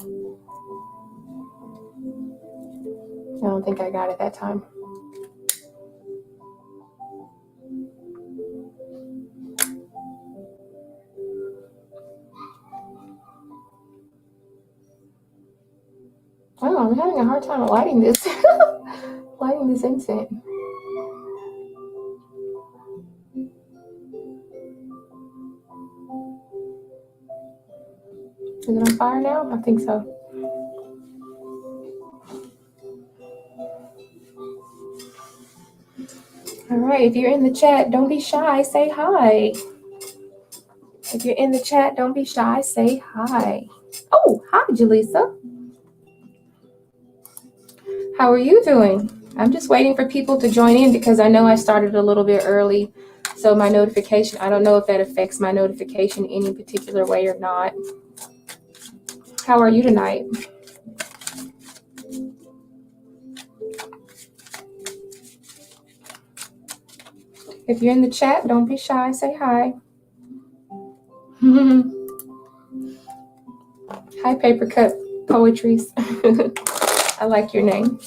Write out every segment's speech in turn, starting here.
I don't think I got it that time. Oh, I'm having a hard time lighting this. Lighting this incense. Is it on fire now? I think so. All right, if you're in the chat, don't be shy, say hi. If you're in the chat, don't be shy, say hi. Oh, hi, Jaleesa. How are you doing? I'm just waiting for people to join in because I know I started a little bit early. So my notification, I don't know if that affects my notification any particular way or not. How are you tonight? If you're in the chat, don't be shy, say hi. Hi, Paper Cut Poetries. I like your name.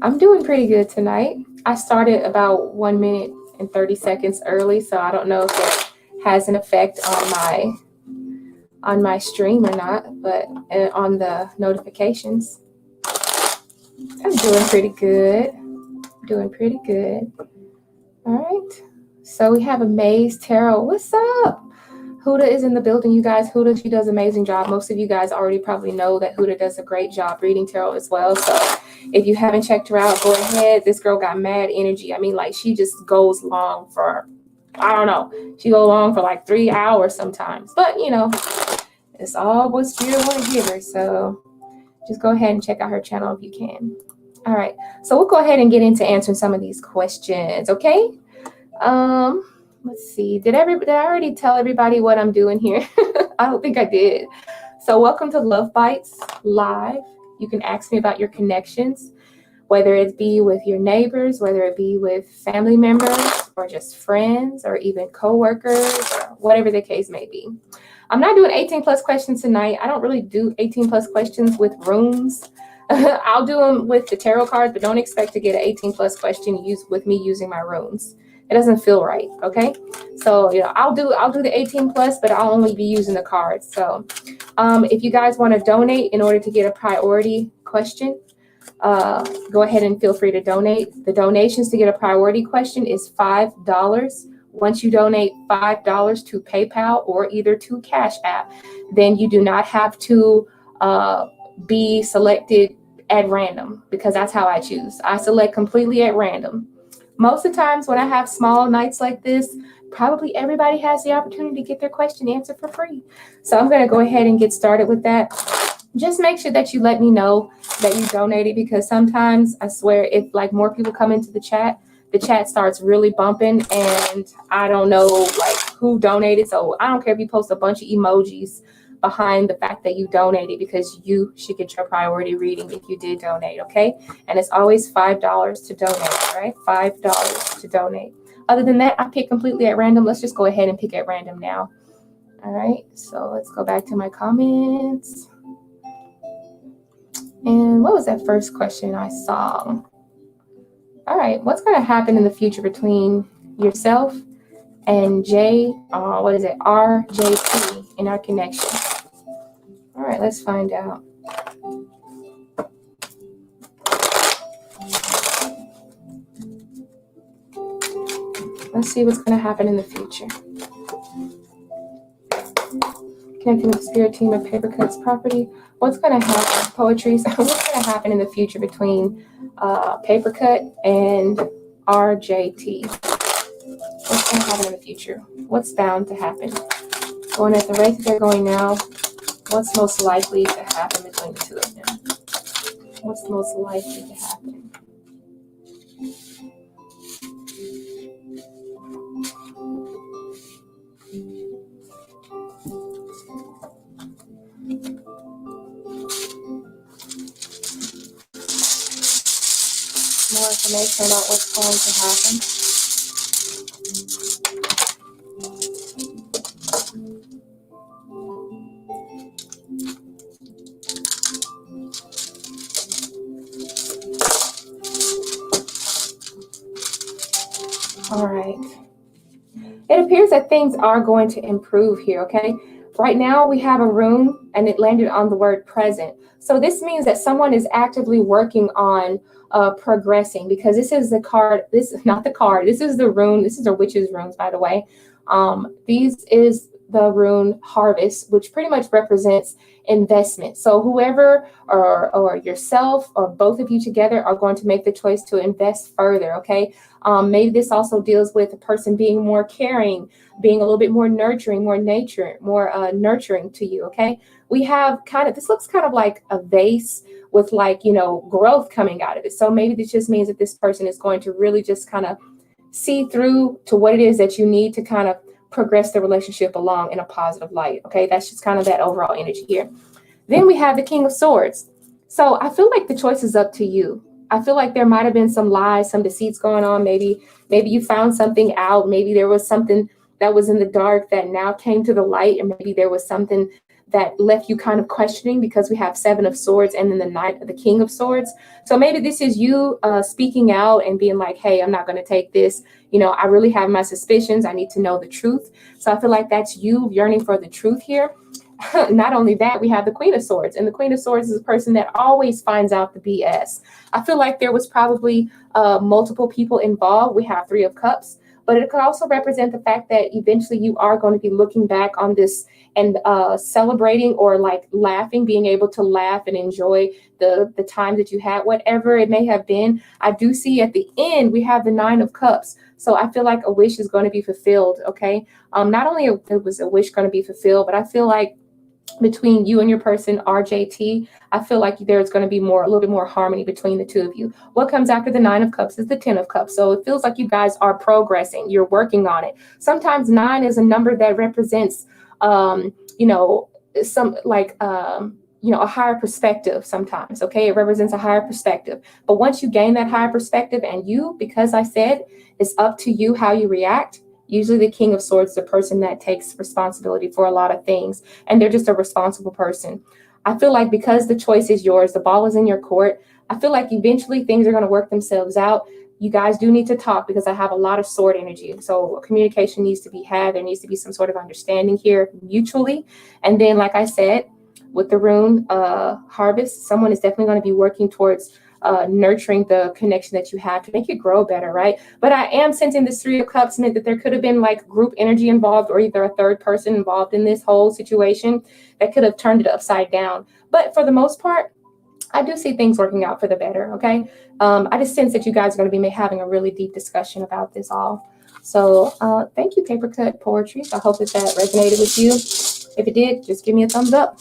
I'm doing pretty good tonight. I started about 1 minute and 30 seconds early, so I don't know if that has an effect on my stream or not, but on the notifications. I'm doing pretty good. Doing pretty good. All right. So we have a MizzweetsTarot. What's up? Huda is in the building, you guys. Huda, she does an amazing job. Most of you guys already probably know that Huda does a great job reading tarot as well. So if you haven't checked her out, go ahead. This girl got mad energy. I mean, like, she just goes long for, I don't know. She goes long for like 3 hours sometimes. But, you know, it's all what Spirit want to give her. So just go ahead and check out her channel if you can. All right. So we'll go ahead and get into answering some of these questions, okay? Let's see. Did I already tell everybody what I'm doing here? I don't think I did. So welcome to Love Bytes Live. You can ask me about your connections, whether it be with your neighbors, whether it be with family members, or just friends, or even coworkers, or whatever the case may be. I'm not doing 18 plus questions tonight. I don't really do 18 plus questions with runes. I'll do them with the tarot cards, but don't expect to get an 18 plus question with me using my runes. It doesn't feel right, okay? So, you know, I'll do the 18 plus, but I'll only be using the cards. So, if you guys want to donate in order to get a priority question, go ahead and feel free to donate. The donations to get a priority question is $5. Once you donate $5 to PayPal or either to Cash App, then you do not have to be selected at random, because that's how I choose. I select completely at random. Most of the times when I have small nights like this, probably everybody has the opportunity to get their question answered for free. So I'm going to go ahead and get started with that. Just make sure that you let me know that you donated, because sometimes I swear if like more people come into the chat starts really bumping and I don't know like who donated. So I don't care if you post a bunch of emojis behind the fact that you donated, because you should get your priority reading if you did donate, okay? And it's always $5 to donate, right? $5 to donate. Other than that, I pick completely at random. Let's just go ahead and pick at random now. All right, so let's go back to my comments. And what was that first question I saw? All right, what's going to happen in the future between yourself and RJT in our connection? All right, let's find out. Let's see what's going to happen in the future. Connecting with the spirit team of Paper Cuts Property. What's going to happen, Poetries? What's going to happen in the future between Paper Cut and RJT? What's going to happen in the future? What's bound to happen? Going at the rate that they're going now, what's most likely to happen between the two of them? What's most likely to happen? More information about what's going to happen. All right. It appears that things are going to improve here, okay? Right now we have a rune and it landed on the word present. So this means that someone is actively working on progressing, because this is the card, this is not the card, this is the rune, this is a witch's runes, by the way. These is the rune harvest, which pretty much represents investment. So whoever or yourself or both of you together are going to make the choice to invest further, okay? Maybe this also deals with a person being more caring, being a little bit more nurturing, more nurturing to you, okay? We have this looks kind of like a vase with like, you know, growth coming out of it. So maybe this just means that this person is going to really just kind of see through to what it is that you need to kind of progress the relationship along in a positive light, okay? That's just kind of that overall energy here. Then we have the King of Swords. So I feel like the choice is up to you. I feel like there might have been some lies, some deceits going on. Maybe you found something out. Maybe there was something that was in the dark that now came to the light. And maybe there was something that left you kind of questioning, because we have Seven of Swords and then the King of Swords. So maybe this is you speaking out and being like, hey, I'm not going to take this. You know, I really have my suspicions. I need to know the truth. So I feel like that's you yearning for the truth here. Not only that, we have the Queen of Swords, and the Queen of Swords is a person that always finds out the BS. I feel like there was probably multiple people involved. We have Three of Cups, but it could also represent the fact that eventually you are going to be looking back on this and celebrating or like laughing, being able to laugh and enjoy the time that you had, whatever it may have been. I do see at the end, we have the Nine of Cups. So I feel like a wish is going to be fulfilled, okay? Not only was a wish going to be fulfilled, but I feel like between you and your person, RJT, I feel like there's going to be a little bit more harmony between the two of you. What comes after the Nine of Cups is the Ten of Cups. So it feels like you guys are progressing. You're working on it. Sometimes 9 is a number that represents, you know, some like, you know, a higher perspective sometimes, okay? It represents a higher perspective. But once you gain that higher perspective and you, because I said, it's up to you how you react. Usually the King of Swords is the person that takes responsibility for a lot of things, and they're just a responsible person. I feel like because the choice is yours, the ball is in your court, I feel like eventually things are going to work themselves out. You guys do need to talk, because I have a lot of sword energy. So communication needs to be had. There needs to be some sort of understanding here mutually. And then, like I said, with the rune harvest, someone is definitely going to be working towards nurturing the connection that you have to make it grow better, right? But I am sensing this Three of Cups meant that there could have been like group energy involved, or either a third person involved in this whole situation that could have turned it upside down. But for the most part, I do see things working out for the better, okay? I just sense that you guys are going to be having a really deep discussion about this all. So thank you, Paper Cut Poetry. I hope that resonated with you. If it did, just give me a thumbs up.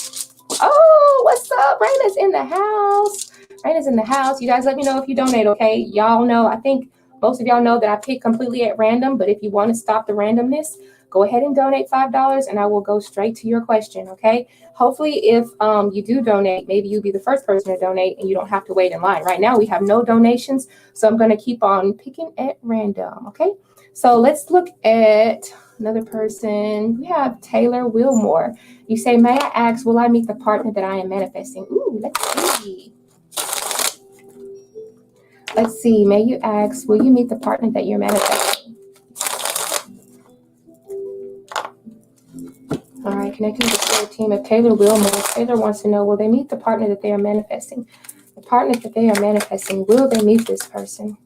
Oh, what's up? Raina's in the house. Raina's in the house. You guys let me know if you donate, okay? Y'all know, I think most of y'all know that I pick completely at random, but if you want to stop the randomness, go ahead and donate $5 and I will go straight to your question, okay? Hopefully if you do donate, maybe you'll be the first person to donate and you don't have to wait in line. Right now we have no donations, so I'm going to keep on picking at random, okay? So let's look at another person. We have Taylor Wilmore. You say, may I ask, will I meet the partner that I am manifesting? Ooh, let's see. Let's see. May you ask, will you meet the partner that you're manifesting? All right, connecting with the spirit team of Taylor Wilmore. Taylor wants to know, will they meet the partner that they are manifesting? The partner that they are manifesting, will they meet this person?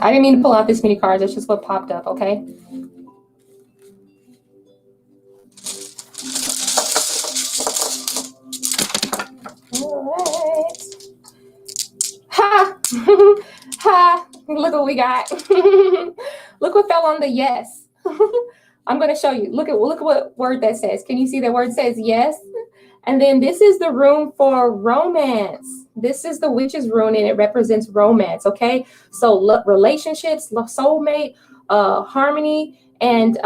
I didn't mean to pull out this many cards. That's just what popped up, okay? All right. Ha! Ha! Look what we got. Look what fell on the yes. I'm going to show you. Look at what word that says. Can you see that word says yes? And then this is the rune for romance. This is the witch's rune, and it represents romance, okay? So relationships, soulmate, harmony, and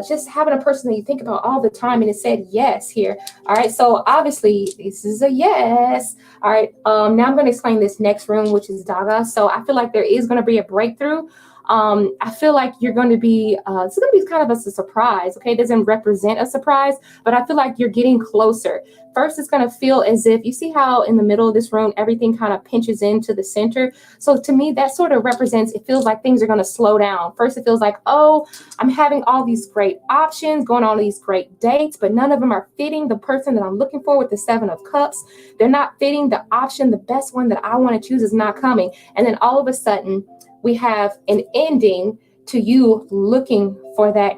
just having a person that you think about all the time. And it said yes here. All right, so obviously this is a yes. All right, now I'm going to explain this next rune, which is Daga. So I feel like there is going to be a breakthrough. I feel like you're going to be, it's going to be kind of a surprise, okay? It doesn't represent a surprise, but I feel like you're getting closer. First, it's going to feel as if, you see how in the middle of this rune, everything kind of pinches into the center. So to me, that sort of represents, it feels like things are going to slow down. First, it feels like, oh, I'm having all these great options, going on these great dates, but none of them are fitting the person that I'm looking for with the 7 of Cups. They're not fitting the option. The best one that I want to choose is not coming. And then all of a sudden, we have an ending to you looking for that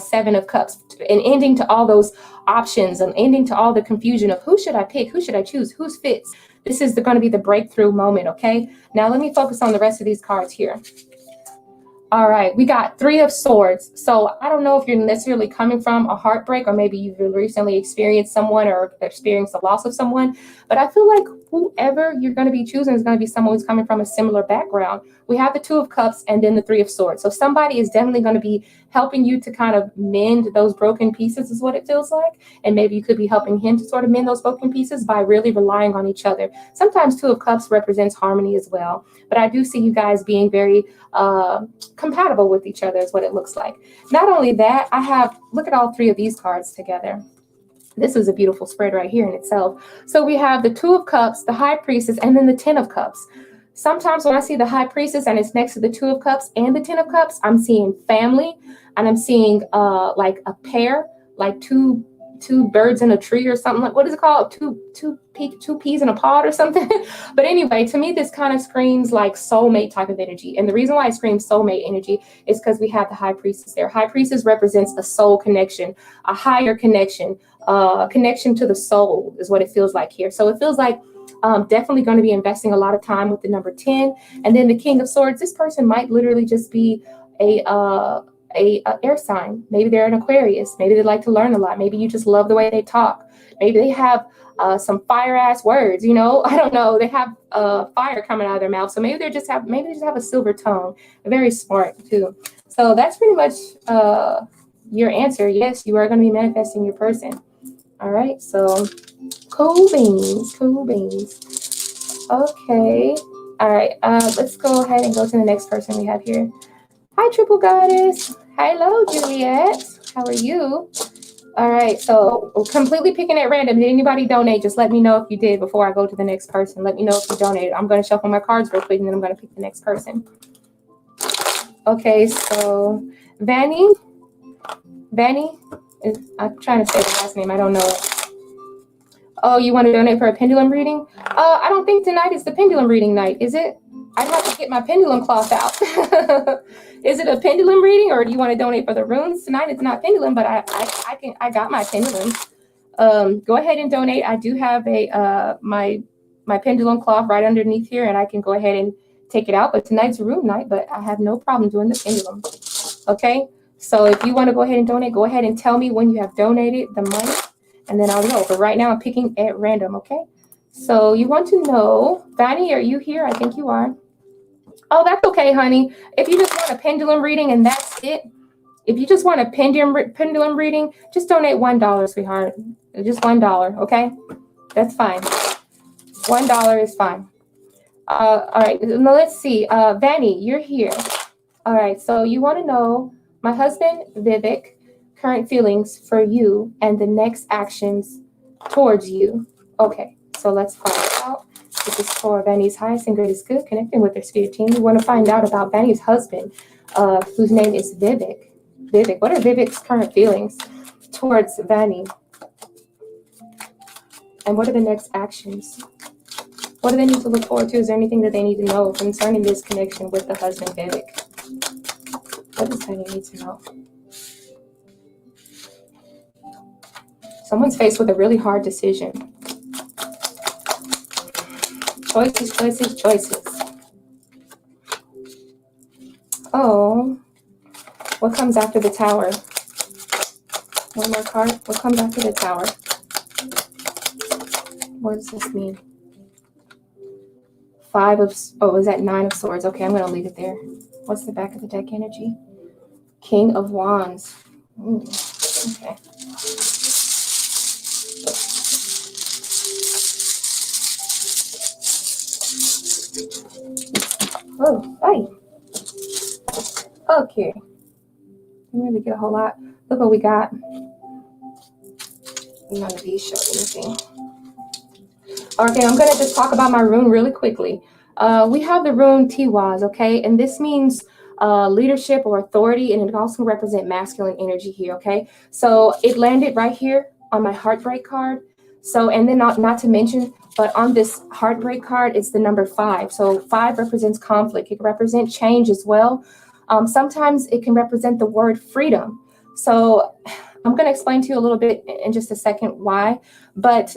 7 of Cups, an ending to all those options, an ending to all the confusion of who should I pick, who should I choose, who's fits. This is going to be the breakthrough moment, okay? Now let me focus on the rest of these cards here. All right, we got 3 of Swords. So I don't know if you're necessarily coming from a heartbreak, or maybe you've recently experienced someone or experienced the loss of someone, but I feel like whoever you're going to be choosing is going to be someone who's coming from a similar background. We have the 2 of Cups and then the 3 of Swords. So somebody is definitely going to be helping you to kind of mend those broken pieces, is what it feels like. And maybe you could be helping him to sort of mend those broken pieces by really relying on each other. Sometimes 2 of Cups represents harmony as well. But I do see you guys being very compatible with each other, is what it looks like. Not only that, look at all 3 of these cards together. This is a beautiful spread right here in itself. So we have the 2 of Cups, the High Priestess, and then the 10 of Cups. Sometimes when I see the High Priestess and it's next to the 2 of Cups and the 10 of Cups, I'm seeing family, and I'm seeing like a pair, like two birds in a tree or something. Like, what is it called? Two peas in a pod or something. But anyway, to me, this kind of screams like soulmate type of energy. And the reason why it screams soulmate energy is because we have the High Priestess there. High Priestess represents a soul connection, a higher connection, connection to the soul is what it feels like here. So it feels like definitely going to be investing a lot of time with the number 10. And then the King of Swords, this person might literally just be a air sign. Maybe they're an Aquarius. Maybe they like to learn a lot. Maybe you just love the way they talk. Maybe they have some fire ass words, you know. I don't know. They have fire coming out of their mouth. So maybe they just have a silver tongue. Very smart too. So that's pretty much your answer. Yes, you are going to be manifesting your person. All right. So cool beans. Okay. All right. Let's go ahead and go to the next person we have here. Hi, Triple Goddess. Hello, Juliet. How are you? All right, so completely picking at random. Did anybody donate? Just let me know if you did before I go to the next person. Let me know if you donated. I'm going to shuffle my cards real quick, and then I'm going to pick the next person. Okay, so Vanny, I'm trying to say the last name. I don't know it. Oh, you want to donate for a pendulum reading? I don't think tonight is the pendulum reading night, is it? I'd have to get my pendulum cloth out. Is it a pendulum reading, or do you want to donate for the runes? Tonight it's not pendulum, but I got my pendulum. Go ahead and donate. I do have a my pendulum cloth right underneath here, and I can go ahead and take it out. But tonight's rune night, but I have no problem doing the pendulum. Okay, so if you want to go ahead and donate, go ahead and tell me when you have donated the money, and then I'll know. But right now I'm picking at random. Okay, so you want to know, Vanny, are you here? I think you are. Oh, that's okay, honey. If you just want a pendulum reading and that's it, if you just want a pendulum reading, just donate $1, sweetheart. Just $1, okay? That's fine. $1 is fine. All right, now let's see. Vanny, you're here. All right, so you want to know my husband, Vivek, current feelings for you and the next actions towards you. Okay, so let's find out. This is for Vanny's highest and greatest good, connecting with their spirit team. We want to find out about Vanny's husband, whose name is Vivek. Vivek, what are Vivek's current feelings towards Vanny? And what are the next actions? What do they need to look forward to? Is there anything that they need to know concerning this connection with the husband, Vivek? What does Vanny need to know? Someone's faced with a really hard decision. Choices. Oh, what comes after the Tower? One more card. What comes after the Tower? What does this mean? Five of, oh, is that 9 of Swords? Okay, I'm going to leave it there. What's the back of the deck energy? King of Wands. Ooh, okay. Oh, hi. Okay. Didn't really get a whole lot. Look what we got. None of these show anything. Okay, I'm going to just talk about my rune really quickly. We have the rune Tiwaz, okay? And this means leadership or authority, and it can also represent masculine energy here, okay? So it landed right here on my heartbreak card. So, and then not to mention, but on this heartbreak card, it's the number 5. So 5 represents conflict. It can represent change as well. Sometimes it can represent the word freedom. So I'm going to explain to you a little bit in just a second why, but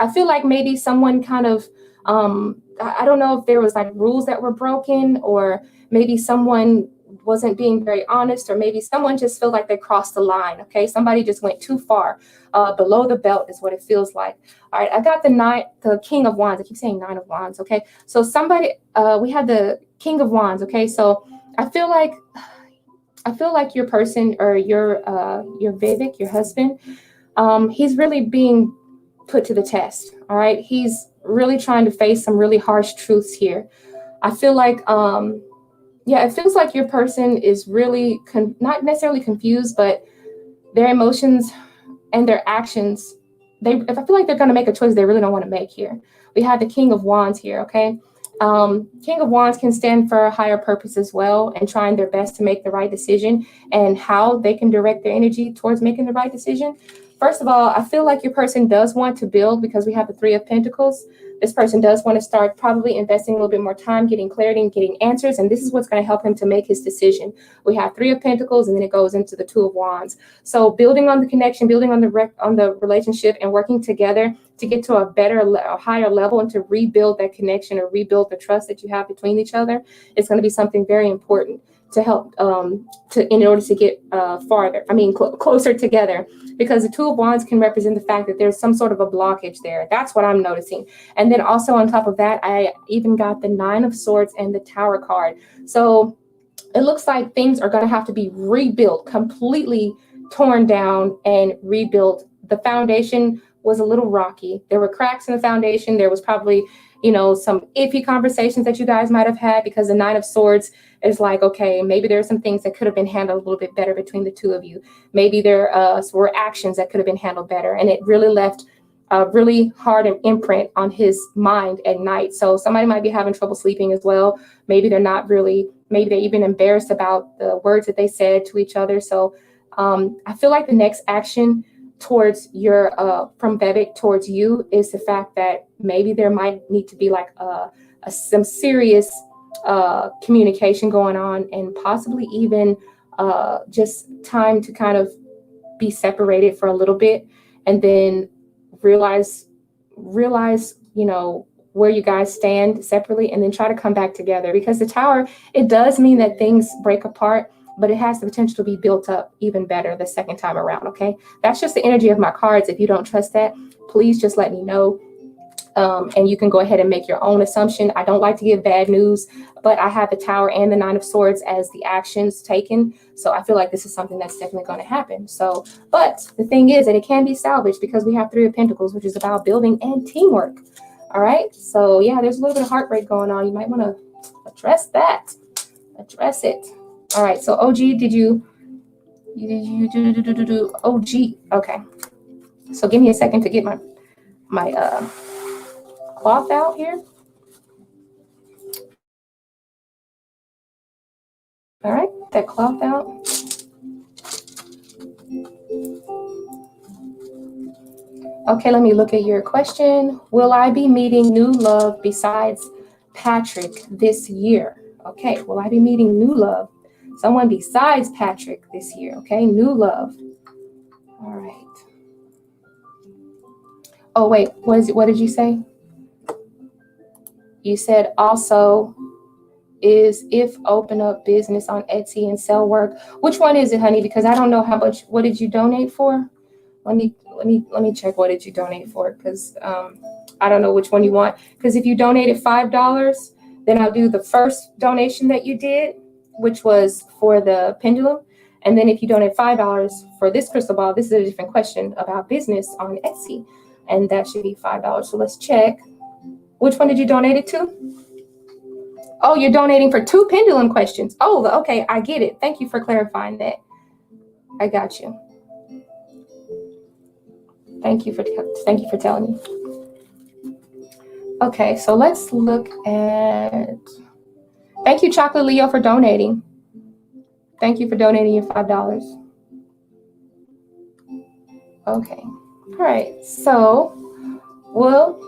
I feel like maybe someone kind of, I don't know if there was like rules that were broken, or maybe someone wasn't being very honest, or maybe someone just felt like they crossed the line. Okay, somebody just went too far below the belt is what it feels like. All right, I got the King of Wands. I keep saying 9 of Wands. Okay, so somebody, we had the King of Wands. Okay, so I feel like your person, or your Vivek, your husband, he's really being put to the test. All right, he's really trying to face some really harsh truths here. I feel like yeah, it feels like your person is really not necessarily confused, but their emotions and their actions, if I feel like they're going to make a choice they really don't want to make here. We have the King of Wands here. Okay, King of Wands can stand for a higher purpose as well, and trying their best to make the right decision, and how they can direct their energy towards making the right decision. First of all, I feel like your person does want to build, because we have the 3 of Pentacles. This person does want to start probably investing a little bit more time, getting clarity and getting answers. And this is what's going to help him to make his decision. We have 3 of Pentacles, and then it goes into the 2 of Wands. So building on the connection, building on the relationship, and working together to get to a higher level, and to rebuild that connection, or rebuild the trust that you have between each other, is going to be something very important to help in order to get closer together, because the 2 of Wands can represent the fact that there's some sort of a blockage there. That's what I'm noticing. And then also on top of that, I even got the 9 of Swords and the Tower card. So it looks like things are going to have to be rebuilt, completely torn down and rebuilt. The foundation was a little rocky. There were cracks in the foundation. There was probably, some iffy conversations that you guys might have had, because the 9 of Swords is like, okay, maybe there are some things that could have been handled a little bit better between the 2 of you. Maybe there were actions that could have been handled better. And it really left a really hard imprint on his mind at night. So somebody might be having trouble sleeping as well. Maybe they're even embarrassed about the words that they said to each other. So I feel like the next action towards from Vivek towards you is the fact that maybe there might need to be like some serious communication going on, and possibly even just time to kind of be separated for a little bit, and then realize where you guys stand separately, and then try to come back together. Because the Tower, it does mean that things break apart, but it has the potential to be built up even better the second time around. Okay, that's just the energy of my cards. If you don't trust that, please just let me know. And you can go ahead and make your own assumption. I don't like to give bad news, but I have the Tower and the 9 of Swords as the actions taken. So I feel like this is something that's definitely going to happen. So, but the thing is that it can be salvaged, because we have 3 of Pentacles, which is about building and teamwork. All right. So yeah, there's a little bit of heartbreak going on. You might want to address that. Address it. All right. So OG, did you do OG? Okay. So give me a second to get my cloth out here. All right, that cloth out. Okay, let me look at your question. Will I be meeting new love besides Patrick this year? Okay, will I be meeting new love? Someone besides Patrick this year, okay? New love. All right. Oh, wait, what did you say? You said also is if open up business on Etsy and sell work. Which one is it, honey? Because I don't know how much, what did you donate for? Let me check what did you donate for, because I don't know which one you want. Because if you donated $5, then I'll do the first donation that you did, which was for the pendulum. And then if you donate $5 for this crystal ball, this is a different question about business on Etsy, and that should be $5. So let's check. Which one did you donate it to? Oh, you're donating for 2 pendulum questions. Oh, okay, I get it. Thank you for clarifying that. I got you. Thank you for telling me. Okay, so let's look at. Thank you, Chocolate Leo, for donating. Thank you for donating your $5. Okay. All right. So, will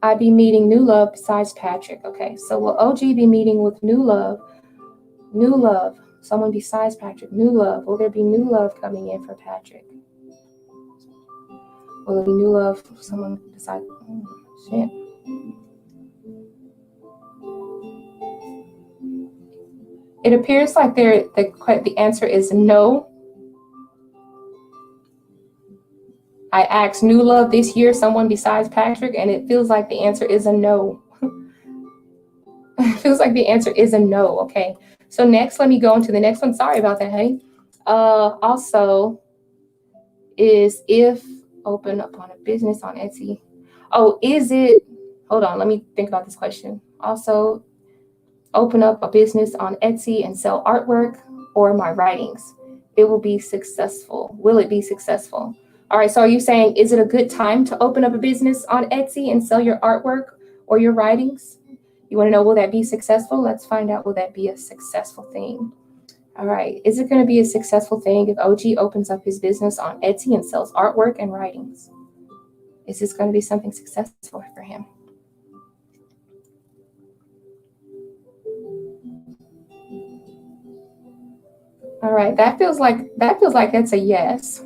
I be meeting new love besides Patrick? Okay. So, will OG be meeting with new love? New love. Someone besides Patrick. New love. Will there be new love coming in for Patrick? Will there be new love for someone besides? Shit. It appears like the answer is no. I asked new love this year, someone besides Patrick, and it feels like the answer is a no. It feels like the answer is a no. Okay. So next, let me go into the next one. Sorry about that, honey. Also, is if open up on a business on Etsy. Oh, is it? Hold on. Let me think about this question. Also, open up a business on Etsy and sell artwork or my writings. It will be successful. Will it be successful? All right. So are you saying, is it a good time to open up a business on Etsy and sell your artwork or your writings? You want to know, will that be successful? Let's find out, will that be a successful thing? All right. Is it going to be a successful thing if OG opens up his business on Etsy and sells artwork and writings? Is this going to be something successful for him? All right. That feels like that's a yes.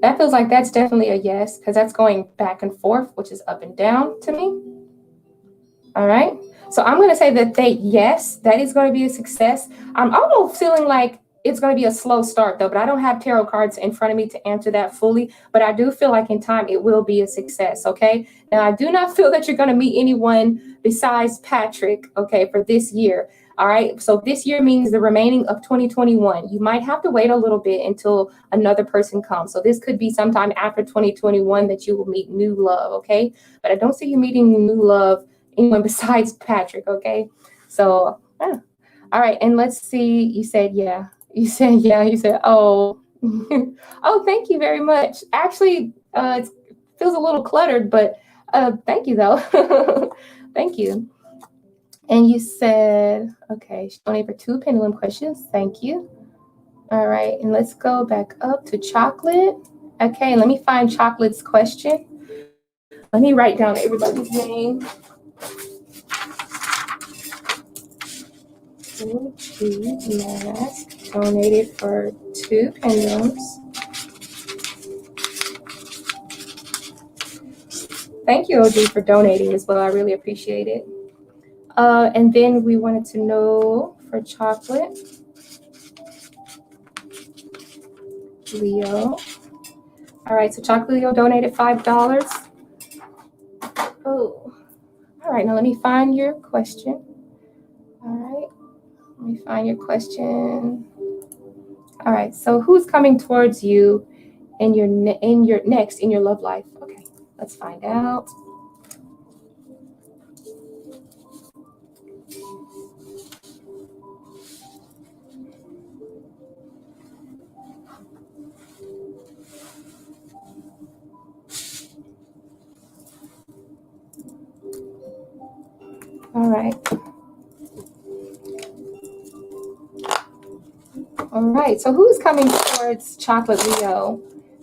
That feels like that's definitely a yes, because that's going back and forth, which is up and down to me. All right. So I'm going to say that yes, that is going to be a success. I'm almost feeling like it's going to be a slow start, though, but I don't have tarot cards in front of me to answer that fully. But I do feel like in time it will be a success. Okay. Now, I do not feel that you're going to meet anyone besides Patrick, okay, for this year. All right. So this year means the remaining of 2021. You might have to wait a little bit until another person comes. So this could be sometime after 2021 that you will meet new love. Okay. But I don't see you meeting new love anyone besides Patrick. Okay. So, yeah. All right. And let's see. You said, yeah. You said, yeah. You said, oh. Oh, thank you very much. Actually, it feels a little cluttered, but thank you, though. Thank you. And you said, okay, she's donated for 2 pendulum questions. Thank you. All right. And let's go back up to Chocolate. Okay. Let me find Chocolate's question. Let me write down everybody's name. Mask donated for 2 pendulums. Thank you, OG, for donating as well. I really appreciate it. And then we wanted to know for Chocolate, Leo. All right, so Chocolate Leo donated $5. Oh, all right. Now let me find your question. All right, let me find your question. All right. So who's coming towards you in your next in your love life? Okay, let's find out. All right. All right. So who's coming towards Chocolate Leo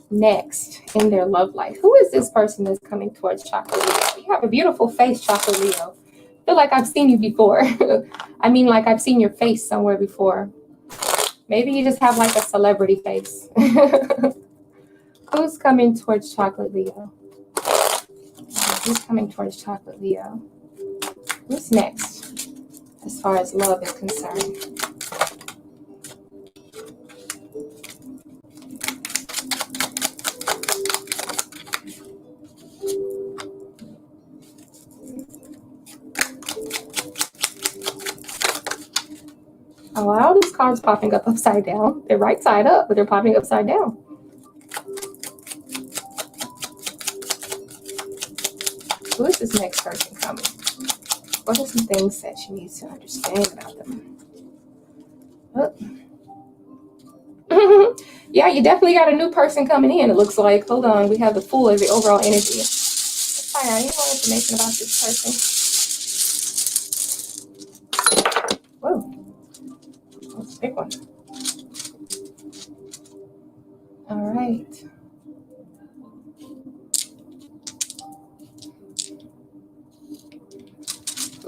next in their love life? Who is this person that's coming towards Chocolate Leo? You have a beautiful face, Chocolate Leo. I feel like I've seen you before. I mean, like I've seen your face somewhere before. Maybe you just have like a celebrity face. Who's coming towards Chocolate Leo? Who's coming towards Chocolate Leo? Who's next as far as love is concerned? Oh, wow, these cards popping up upside down. They're right side up, but they're popping upside down. Who is this next person coming? What are some things that you need to understand about them? Oh. Yeah, you definitely got a new person coming in, it looks like. Hold on, we have the Fool as the overall energy. Let's find out any more information about this person. Whoa, that's a big one. All right.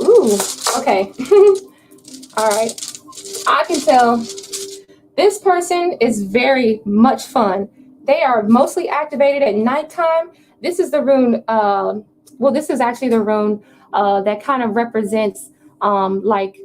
Ooh, okay. All right. I can tell this person is very much fun. They are mostly activated at nighttime. This is the rune, well, this is actually the rune that kind of represents like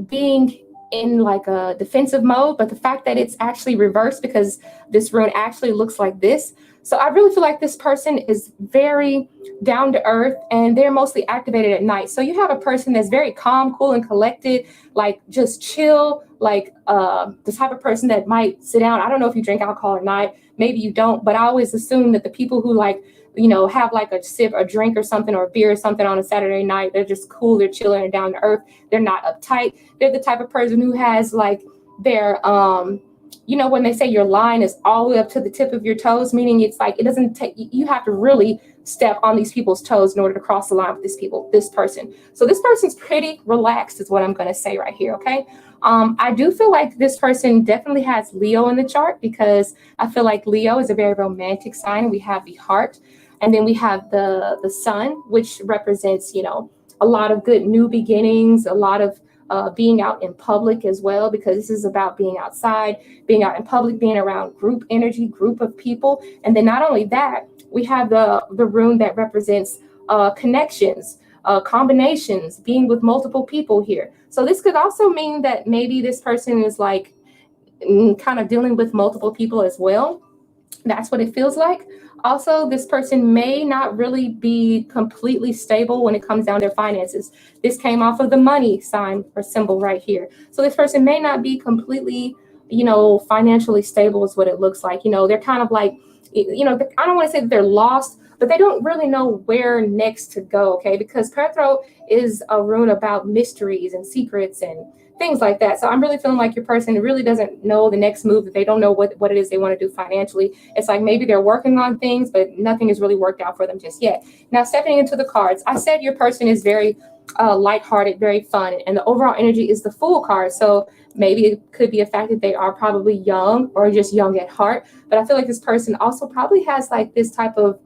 being in like a defensive mode, but the fact that it's actually reversed because this rune actually looks like this. So I really feel like this person is very down to earth and they're mostly activated at night. So you have a person that's very calm, cool, and collected, like just chill, like the type of person that might sit down. I don't know if you drink alcohol or not. Maybe you don't, but I always assume that the people who like, you know, have like a sip or drink or something or a beer or something on a Saturday night, they're just cool, they're chilling and down to earth. They're not uptight. They're the type of person who has like their, you know, when they say your line is all the way up to the tip of your toes, meaning it's like, it doesn't take, you have to really step on these people's toes in order to cross the line with this person. So this person's pretty relaxed is what I'm going to say right here. Okay. I do feel like this person definitely has Leo in the chart because I feel like Leo is a very romantic sign. We have the heart and then we have the sun, which represents, you know, a lot of good new beginnings, a lot of being out in public as well, because this is about being outside, being out in public, being around group energy, group of people. And then not only that, we have the rune that represents connections, combinations, being with multiple people here. So this could also mean that maybe this person is like kind of dealing with multiple people as well. That's what it feels like. Also, this person may not really be completely stable when it comes down to their finances. This came off of the money sign or symbol right here. So this person may not be completely, you know, financially stable is what it looks like. You know, they're kind of like, you know, I don't want to say that they're lost, but they don't really know where next to go, okay? Because Tarot is a rune about mysteries and secrets and things like that. So I'm really feeling like your person really doesn't know the next move, that they don't know what it is they want to do financially. It's like maybe they're working on things, but nothing has really worked out for them just yet. Now, stepping into the cards, I said your person is very lighthearted, very fun, and the overall energy is the Fool card. So maybe it could be a fact that they are probably young or just young at heart. But I feel like this person also probably has like this type of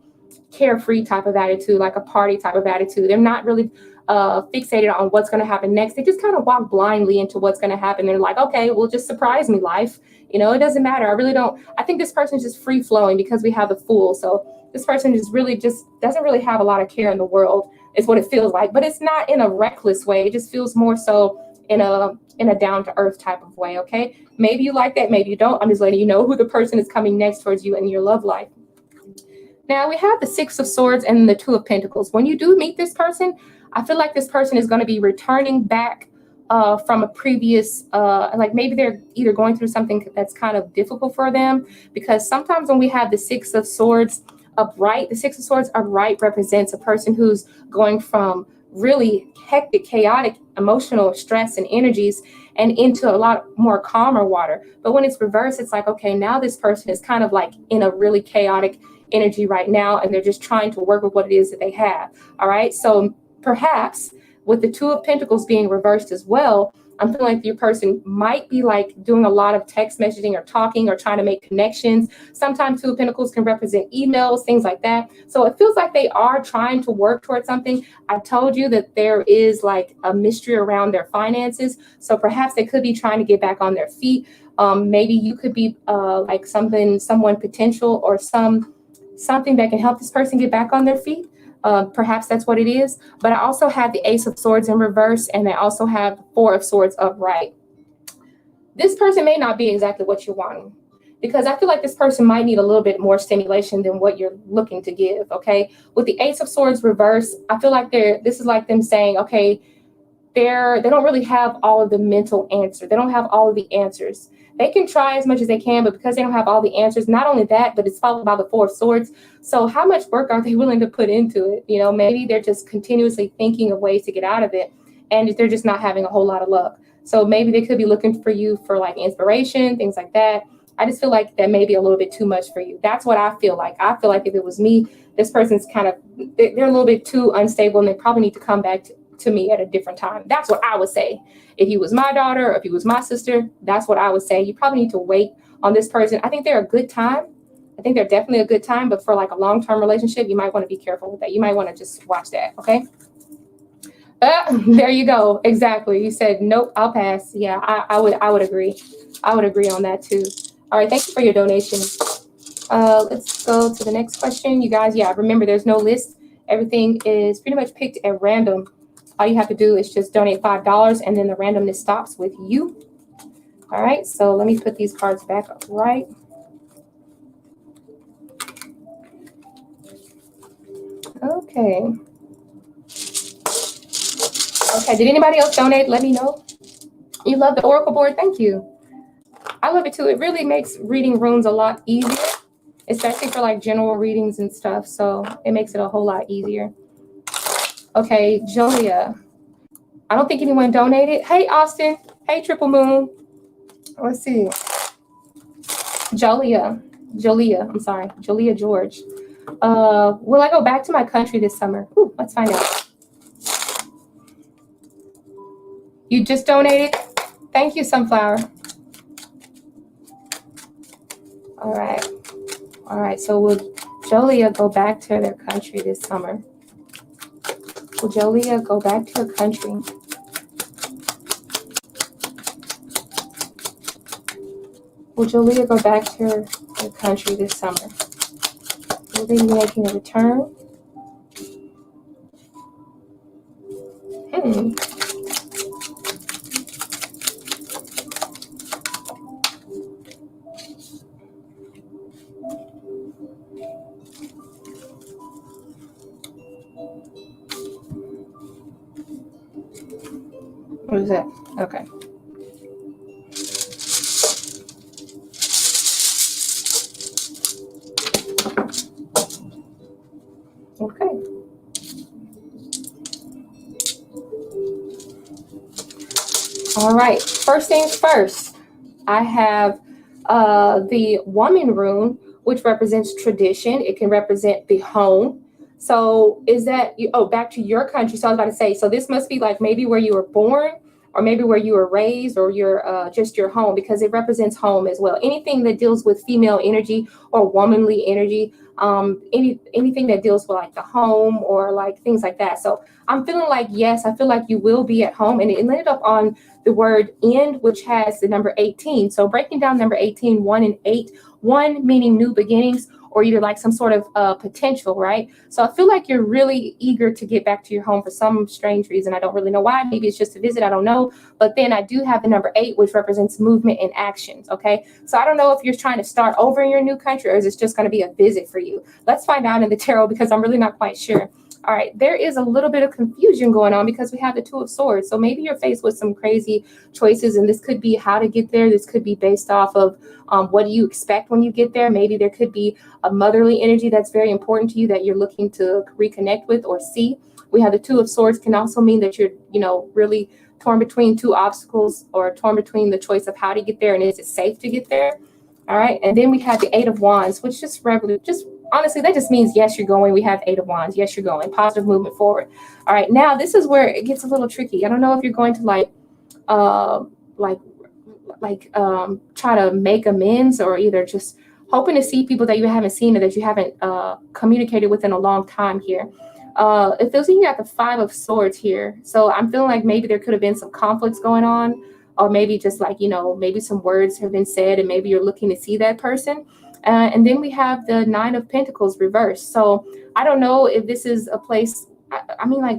carefree type of attitude, like a party type of attitude. They're not really fixated on what's going to happen next. They just kind of walk blindly into what's going to happen. They're like, okay, well, just surprise me, life. You know, it doesn't matter. I really don't. I think this person is just free flowing because we have the Fool. So this person is really just doesn't really have a lot of care in the world, is what it feels like. But it's not in a reckless way. It just feels more so in a down to earth type of way. Okay, maybe you like that, maybe you don't. I'm just letting you know who the person is coming next towards you in your love life. Now we have the Six of Swords and the Two of Pentacles. When you do meet this person, I feel like this person is going to be returning back from a previous, like maybe they're either going through something that's kind of difficult for them, because sometimes when we have the Six of Swords upright, the Six of Swords upright represents a person who's going from really hectic, chaotic, emotional stress and energies and into a lot more calmer water. But when it's reversed, it's like, okay, now this person is kind of like in a really chaotic energy right now, and they're just trying to work with what it is that they have. All right. So perhaps with the Two of Pentacles being reversed as well, I'm feeling like your person might be like doing a lot of text messaging or talking or trying to make connections. Sometimes Two of Pentacles can represent emails, things like that. So it feels like they are trying to work towards something. I told you that there is like a mystery around their finances. So perhaps they could be trying to get back on their feet. Maybe you could be like someone potential or something that can help this person get back on their feet. Perhaps that's what it is. But I also have the Ace of Swords in reverse, and I also have Four of Swords upright. This person may not be exactly what you want, because I feel like this person might need a little bit more stimulation than what you're looking to give, okay? With the Ace of Swords reverse, I feel like this is like them saying, okay, they don't really have all of the mental answer. They don't have all of the answers. They can try as much as they can, but because they don't have all the answers, not only that, but it's followed by the Four of Swords. So how much work are they willing to put into it? You know, maybe they're just continuously thinking of ways to get out of it, and they're just not having a whole lot of luck. So maybe they could be looking for you for like inspiration, things like that. I just feel like that may be a little bit too much for you. That's what I feel like. I feel like if it was me, this person's kind of, they're a little bit too unstable, and they probably need to come back to me at a different time. That's what I would say. If you was my daughter, or if you was my sister, that's what I would say. You probably need to wait on this person. I think they're a good time. I think they're definitely a good time, but for like a long-term relationship, you might want to be careful with that. You might want to just watch that, okay? There you go. Exactly. You said, nope, I'll pass. Yeah, I would agree. I would agree on that too. All right, thank you for your donation. Let's go to the next question. You guys, yeah, remember there's no list. Everything is pretty much picked at random. All you have to do is just donate $5, and then the randomness stops with you. All right, so let me put these cards back upright. Okay. Okay, did anybody else donate? Let me know. You love the Oracle board? Thank you. I love it too. It really makes reading runes a lot easier, especially for like general readings and stuff. So it makes it a whole lot easier. Okay, Julia. I don't think anyone donated. Hey, Austin. Hey, Triple Moon. Let's see. Julia George. Will I go back to my country this summer? Ooh, let's find out. You just donated? Thank you, Sunflower. All right. So will Julia go back to their country this summer? Will Julia go back to her country? Will Julia go back to her country this summer? Will they be making a return? What is that? Okay. Okay. All right. First things first, I have the woman rune, which represents tradition. It can represent the home. So is that, back to your country. So I was about to say, so this must be like maybe where you were born, or maybe where you were raised, or just your home, because it represents home as well. Anything that deals with female energy or womanly energy, anything that deals with like the home or like things like that. So I'm feeling like, yes, I feel like you will be at home. And it ended up on the word end, which has the number 18. So breaking down number 18, 1 and 8, 1 meaning new beginnings, or either like some sort of potential, right? So I feel like you're really eager to get back to your home for some strange reason. I don't really know why. Maybe it's just a visit. I don't know. But then I do have the number 8, which represents movement and actions, okay? So I don't know if you're trying to start over in your new country, or is it just going to be a visit for you? Let's find out in the tarot, because I'm really not quite sure. All right, there is a little bit of confusion going on because we have the Two of Swords. So maybe you're faced with some crazy choices, and this could be how to get there. This could be based off of what do you expect when you get there. Maybe there could be a motherly energy that's very important to you that you're looking to reconnect with or see. We have the Two of Swords can also mean that you're, really torn between two obstacles, or torn between the choice of how to get there and is it safe to get there. All right, and then we have the 8 of Wands, which honestly, that just means, yes, you're going. We have 8 of Wands. Yes, you're going. Positive movement forward. All right. Now, this is where it gets a little tricky. I don't know if you're going to try to make amends, or either just hoping to see people that you haven't seen or that you haven't communicated with in a long time here. It feels like you got the 5 of Swords here. So I'm feeling like maybe there could have been some conflicts going on, or maybe just like, maybe some words have been said and maybe you're looking to see that person. And then we have the 9 of Pentacles reversed. So I don't know if this is a place, I mean, like,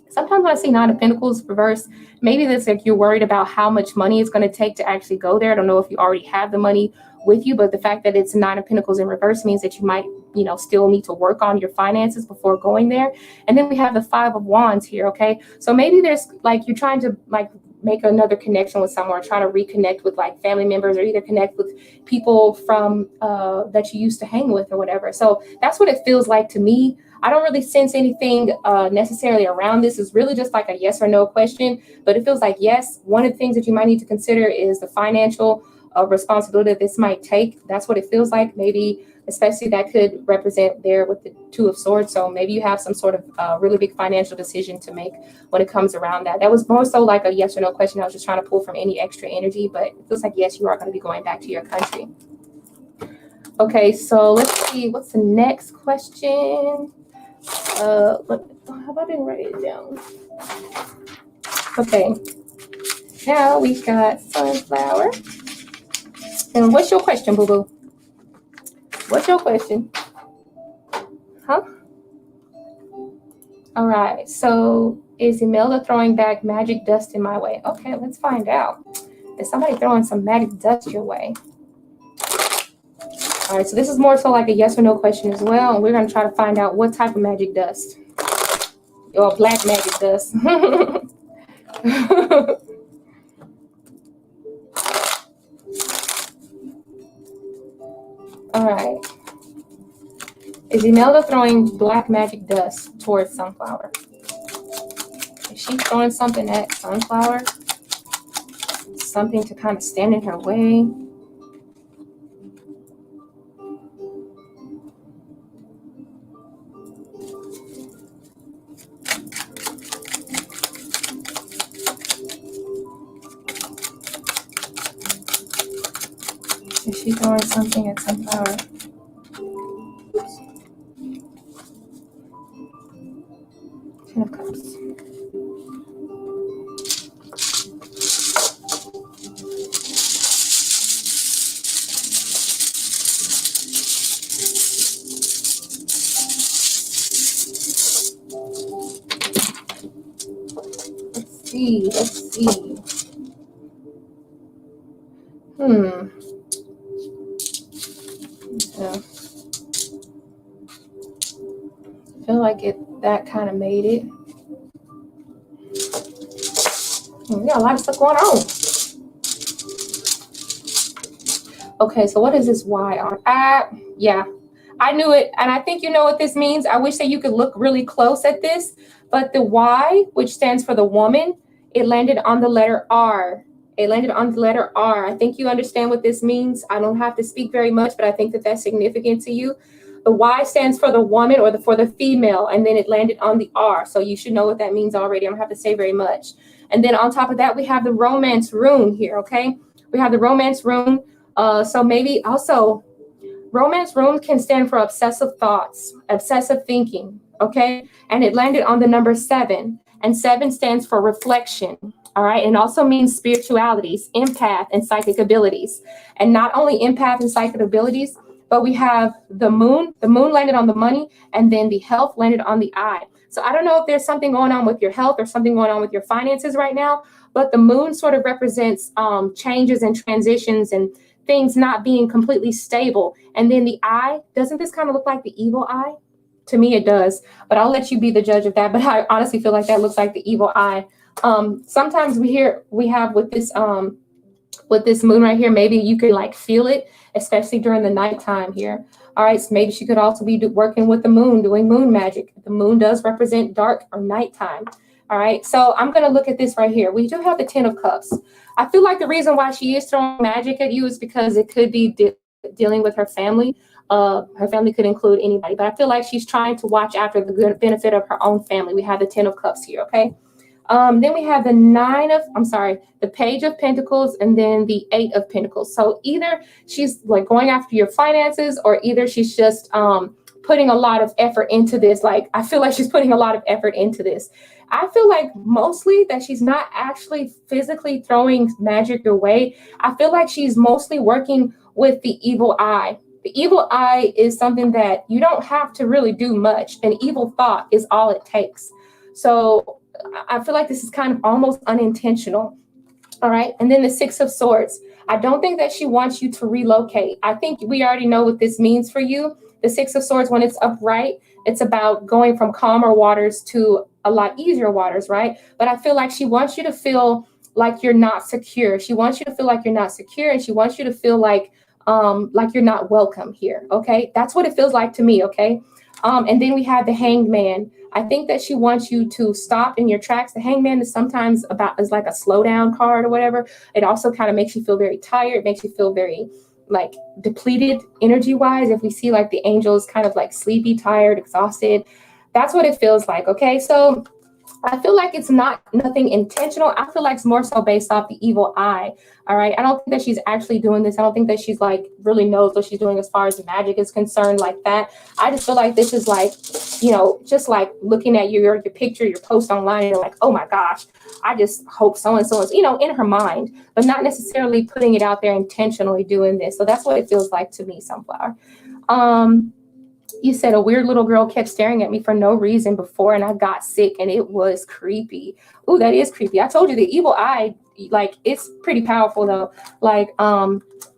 Sometimes when I see Nine of Pentacles reverse, maybe that's like you're worried about how much money it's going to take to actually go there. I don't know if you already have the money with you, but the fact that it's Nine of Pentacles in reverse means that you might, you know, still need to work on your finances before going there. And then we have the Five of Wands here, okay? So maybe there's like you're trying to like make another connection with someone, or try to reconnect with like family members, or either connect with people from that you used to hang with or whatever. So that's what it feels like to me. I don't really sense anything necessarily around this. It's really just like a yes or no question, but it feels like yes. One of the things that you might need to consider is the financial responsibility that this might take. That's what it feels like. Maybe especially that could represent there with the Two of Swords. So maybe you have some sort of really big financial decision to make when it comes around that. That was more so like a yes or no question. I was just trying to pull from any extra energy, but it feels like yes, you are going to be going back to your country. Okay, so let's see. What's the next question? How about I didn't write it down? Okay, now we've got Sunflower. And what's your question, boo-boo? What's your question? Huh? All right, so is Imelda throwing back magic dust in my way? Okay, let's find out. Is somebody throwing some magic dust your way? All right, so this is more so like a yes or no question as well. And we're going to try to find out what type of magic dust. Or black magic dust. All right. Is Imelda throwing black magic dust towards Sunflower? Is she throwing something at Sunflower? Something to kind of stand in her way? Is she throwing something at Sunflower? Oops. Ten of Cups. Let's see. Yeah. I feel like that kind of made it. We got a lot of stuff going on. Okay, so what is this Y on? Yeah, I knew it. And I think you know what this means. I wish that you could look really close at this. But the Y, which stands for the woman, it landed on the letter R. It landed on the letter R. I think you understand what this means. I don't have to speak very much, but I think that that's significant to you. The Y stands for the woman, or for the female, and then it landed on the R. So you should know what that means already. I don't have to say very much. And then on top of that, we have the romance rune here, okay? We have the romance rune. So maybe also romance rune can stand for obsessive thoughts, obsessive thinking, okay? And it landed on the number 7. And 7 stands for reflection. All right, and also means spiritualities, empath, and psychic abilities. And not only empath and psychic abilities, but we have the moon. The moon landed on the money, and then the health landed on the eye. So I don't know if there's something going on with your health or something going on with your finances right now, but the moon sort of represents changes and transitions and things not being completely stable. And then the eye, doesn't this kind of look like the evil eye? To me, it does, but I'll let you be the judge of that. But I honestly feel like that looks like the evil eye. Sometimes we have with this moon right here, maybe you could like feel it, especially during the nighttime here. All right, so maybe she could also be working with the moon, doing moon magic. The moon does represent dark or nighttime. All right, so I'm going to look at this right here. We do have the 10 of Cups. I feel like the reason why she is throwing magic at you is because it could be dealing with her family. Her family could include anybody, but I feel like she's trying to watch after the good benefit of her own family. We have the 10 of Cups here, okay? Then we have the Page of Pentacles, and then the 8 of Pentacles. So either she's like going after your finances, or either she's just putting a lot of effort into this. Like, I feel like she's putting a lot of effort into this. I feel like mostly that she's not actually physically throwing magic your way. I feel like she's mostly working with the evil eye. The evil eye is something that you don't have to really do much. An evil thought is all it takes. So I feel like this is kind of almost unintentional. All right. And then the Six of Swords. I don't think that she wants you to relocate. I think we already know what this means for you. The Six of Swords, when it's upright, it's about going from calmer waters to a lot easier waters, right? But I feel like she wants you to feel like you're not secure. She wants you to feel like you're not secure, and she wants you to feel like you're not welcome here. Okay. That's what it feels like to me. Okay. And then we have the Hanged Man. I think that she wants you to stop in your tracks. The Hangman is sometimes is like a slow down card or whatever. It also kind of makes you feel very tired, makes you feel very like depleted energy wise. If we see like the angels kind of like sleepy, tired, exhausted, that's what it feels like. Okay. So I feel like it's nothing intentional. I feel like it's more so based off the evil eye. All right. I don't think that she's actually doing this. I don't think that she's like really knows what she's doing as far as magic is concerned like that. I just feel like this is like, you know, just like looking at your picture, your post online, and you're like, oh my gosh, I just hope so-and-so is, you know, in her mind, but not necessarily putting it out there intentionally doing this. So that's what it feels like to me, Sunflower. You said a weird little girl kept staring at me for no reason before, and I got sick, and it was creepy. Ooh, that is creepy. I told you the evil eye, like, it's pretty powerful though. Like,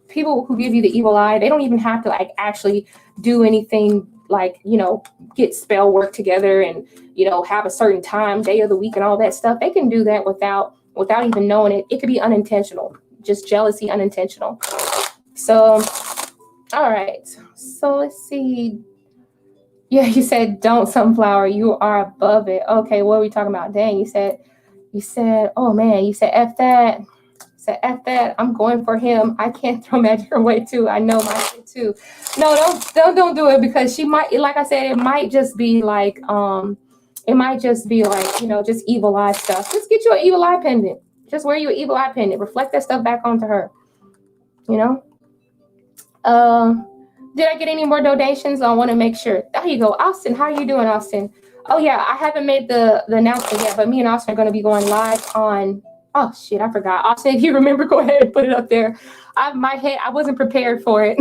people who give you the evil eye, they don't even have to like actually do anything like, you know, get spell work together and, you know, have a certain time, day of the week and all that stuff. They can do that without even knowing it. It could be unintentional, just jealousy, unintentional. So, all right. So let's see. Yeah, you said, don't, Sunflower, you are above it. Okay, what are we talking about? Dang, you said, oh man, you said F that. Said F that. I'm going for him. I can't throw magic away too. I know my shit too. No, don't do it, because she might, like I said, it might just be like, you know, just evil eye stuff. Just get you an evil eye pendant. Just wear you an evil eye pendant. Reflect that stuff back onto her. You know? Did I get any more donations? I want to make sure. There you go. Austin, how are you doing, Austin? Oh, yeah, I haven't made the announcement yet, but me and Austin are going to be going live on, oh, shit, I forgot. Austin, if you remember, go ahead and put it up there. I wasn't prepared for it.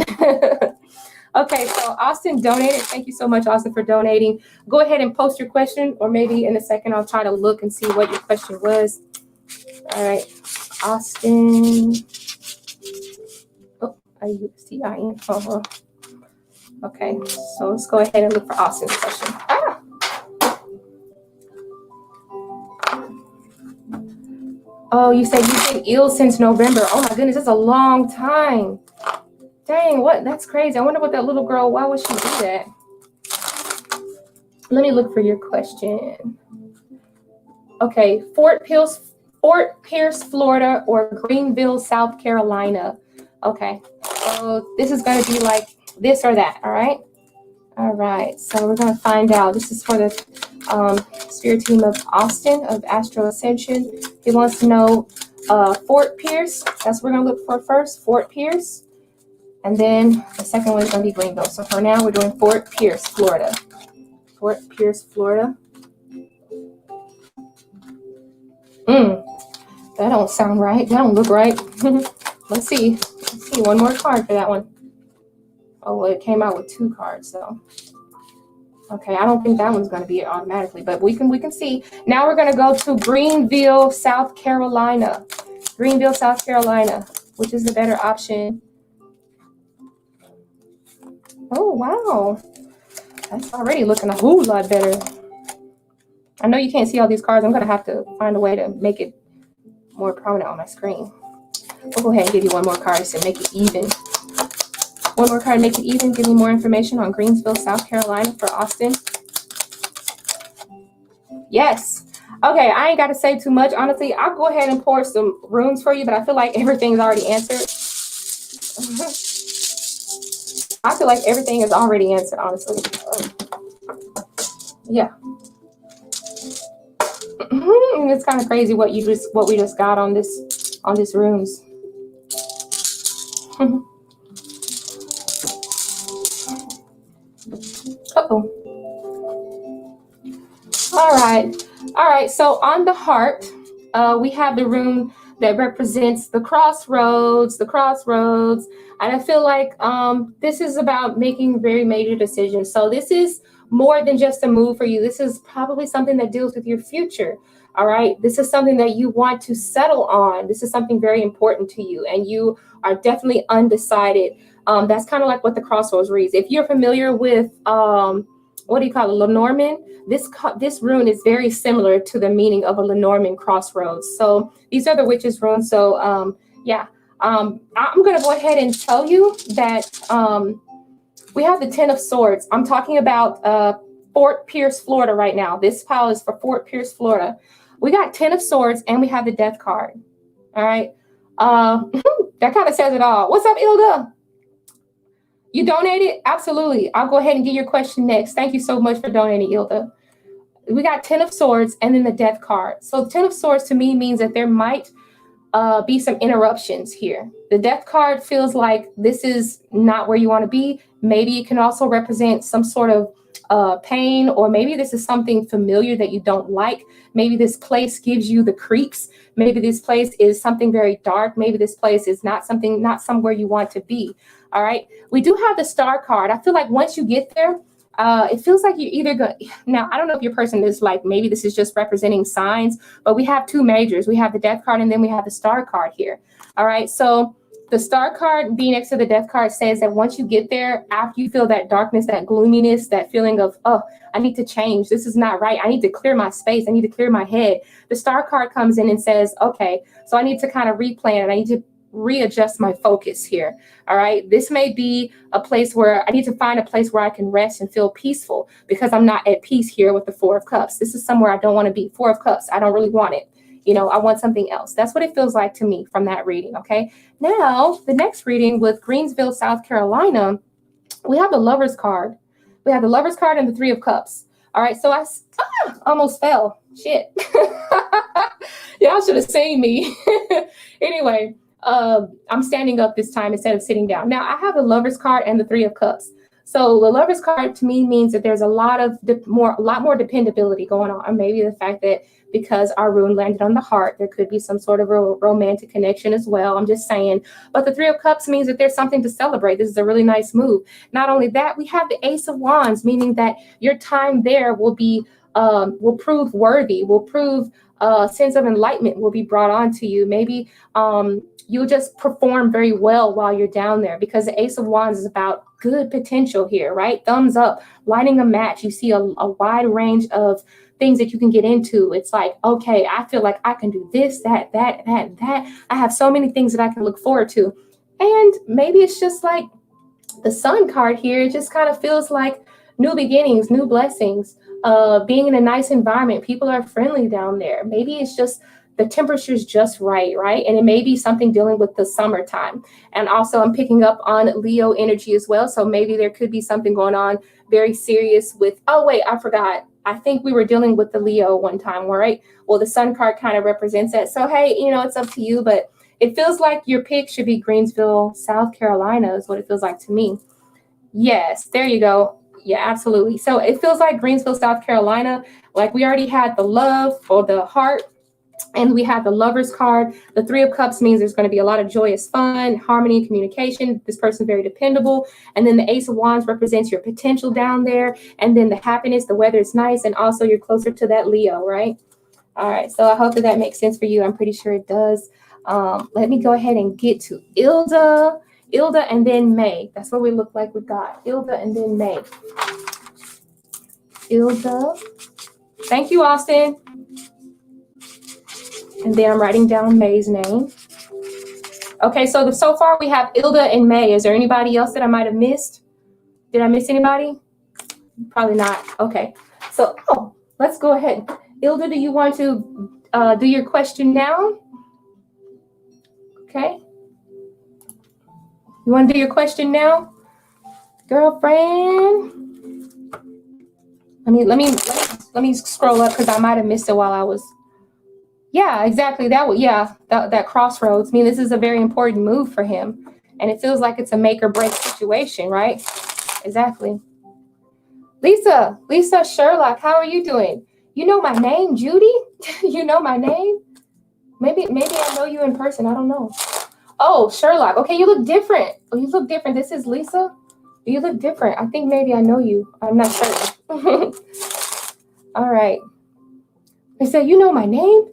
Okay, so Austin donated. Thank you so much, Austin, for donating. Go ahead and post your question, or maybe in a second I'll try to look and see what your question was. All right, Austin. Oh, IUCIN. Oh, okay, so let's go ahead and look for Austin's question. Oh, you said you've been ill since November. Oh my goodness, that's a long time. Dang, what? That's crazy. I wonder what that little girl, why would she do that? Let me look for your question. Okay, Fort Pierce, Florida, or Greenville, South Carolina. Okay, so this is going to be like this or that, all right? All right, so we're going to find out. This is for the spirit team of Austin of Astro Ascension. He wants to know Fort Pierce. That's what we're going to look for first, Fort Pierce. And then the second one is going to be Greenville. So for now, we're doing Fort Pierce, Florida. Fort Pierce, Florida. That don't sound right. That don't look right. Let's see. Let's see. One more card for that one. Oh, well, it came out with 2 cards, though. Okay, I don't think that one's going to be it automatically, but we can see. Now we're going to go to Greenville, South Carolina. Greenville, South Carolina, which is the better option. Oh, wow. That's already looking a whole lot better. I know you can't see all these cards. I'm going to have to find a way to make it more prominent on my screen. We'll go ahead and give you one more card to make it even. One more card, make it even. Give me more information on Greensville, South Carolina for Austin. Yes. Okay, I ain't got to say too much. Honestly, I'll go ahead and pour some runes for you, but I feel like everything's already answered. I feel like everything is already answered, honestly. Yeah. It's kind of crazy what we just got on this runes. Uh-oh. All right. So on the heart, we have the rune that represents the crossroads. And I feel like this is about making very major decisions. So this is more than just a move for you. This is probably something that deals with your future. All right. This is something that you want to settle on. This is something very important to you, and you are definitely undecided. That's kind of like what the crossroads reads. If you're familiar with what do you call it, Lenormand? This rune is very similar to the meaning of a Lenormand crossroads. So these are the witch's runes. So yeah, I'm going to go ahead and tell you that we have the 10 of Swords. I'm talking about Fort Pierce, Florida right now. This pile is for Fort Pierce, Florida. We got 10 of Swords and we have the Death card. All right. That kind of says it all. What's up, Ilda? You donated? Absolutely. I'll go ahead and get your question next. Thank you so much for donating, Ilda. We got 10 of Swords and then the Death card. So 10 of Swords to me means that there might be some interruptions here. The Death card feels like this is not where you want to be. Maybe it can also represent some sort of pain, or maybe this is something familiar that you don't like. Maybe this place gives you the creeps. Maybe this place is something very dark. Maybe this place is not somewhere you want to be. All right. We do have the Star card. I feel like once you get there, it feels like you're either going. Now, I don't know if your person is like, maybe this is just representing signs, but we have two majors. We have the Death card and then we have the Star card here. All right. So the Star card being next to the Death card says that once you get there, after you feel that darkness, that gloominess, that feeling of, oh, I need to change. This is not right. I need to clear my space. I need to clear my head. The Star card comes in and says, okay, so I need to kind of replan it. I need to readjust my focus here. All right. This may be a place where I need to find a place where I can rest and feel peaceful, because I'm not at peace here with the Four of Cups. This is somewhere I don't want to be. Four of Cups. I don't really want it. You know, I want something else. That's what it feels like to me from that reading. Okay. Now, the next reading with Greensville, South Carolina, we have the Lover's card. We have the Lover's card and the Three of Cups. All right. So I almost fell. Shit. Y'all should have seen me. Anyway, I'm standing up this time instead of sitting down. Now, I have the Lover's card and the Three of Cups. So the Lover's card to me means that there's a lot more dependability going on. Or maybe the fact that because our rune landed on the heart, there could be some sort of romantic connection as well. I'm just saying. But the Three of Cups means that there's something to celebrate. This is a really nice move. Not only that, we have the Ace of Wands, meaning that your time there will prove worthy, will prove a sense of enlightenment will be brought on to you. Maybe you'll just perform very well while you're down there, because the Ace of Wands is about good potential here, right? Thumbs up, lighting a match. You see a wide range of things that you can get into. It's like, okay, I feel like I can do this, that. I have so many things that I can look forward to. And maybe it's just like the Sun card here. It just kind of feels like new beginnings, new blessings, being in a nice environment. People are friendly down there. Maybe it's just the temperature's just right? And it may be something dealing with the summertime. And also I'm picking up on Leo energy as well. So maybe there could be something going on very serious with, oh wait, I forgot. I think we were dealing with the Leo one time, right? Well, the Sun card kind of represents that. So, hey, you know, it's up to you, but it feels like your pick should be Greensville, South Carolina is what it feels like to me. Yes, there you go. Yeah, absolutely. So it feels like Greensville, South Carolina, like we already had the love or the heart, and we have the Lover's card. The Three of Cups means there's going to be a lot of joyous fun, harmony, and communication. This person's very dependable. And then the Ace of Wands represents your potential down there. And then the happiness, the weather is nice. And also you're closer to that Leo, right? All right. So I hope that makes sense for you. I'm pretty sure it does. Let me go ahead and get to Ilda. Ilda and then May. That's what we look like we got. Ilda and then May. Ilda. Thank you, Austin. And then I'm writing down May's name. Okay, so far we have Ilda and May. Is there anybody else that I might have missed? Did I miss anybody? Probably not. Okay, so let's go ahead. Ilda, do you want to do your question now? Okay. You want to do your question now, girlfriend? Let me scroll up because I might have missed it while I was. Yeah, exactly. That crossroads. I mean, this is a very important move for him. And it feels like it's a make or break situation, right? Exactly. Lisa Sherlock, how are you doing? You know my name, Judy? You know my name? Maybe I know you in person. I don't know. Oh, Sherlock. Okay, you look different. Oh, you look different. This is Lisa? You look different. I think maybe I know you. I'm not sure. All right. They said, you know my name?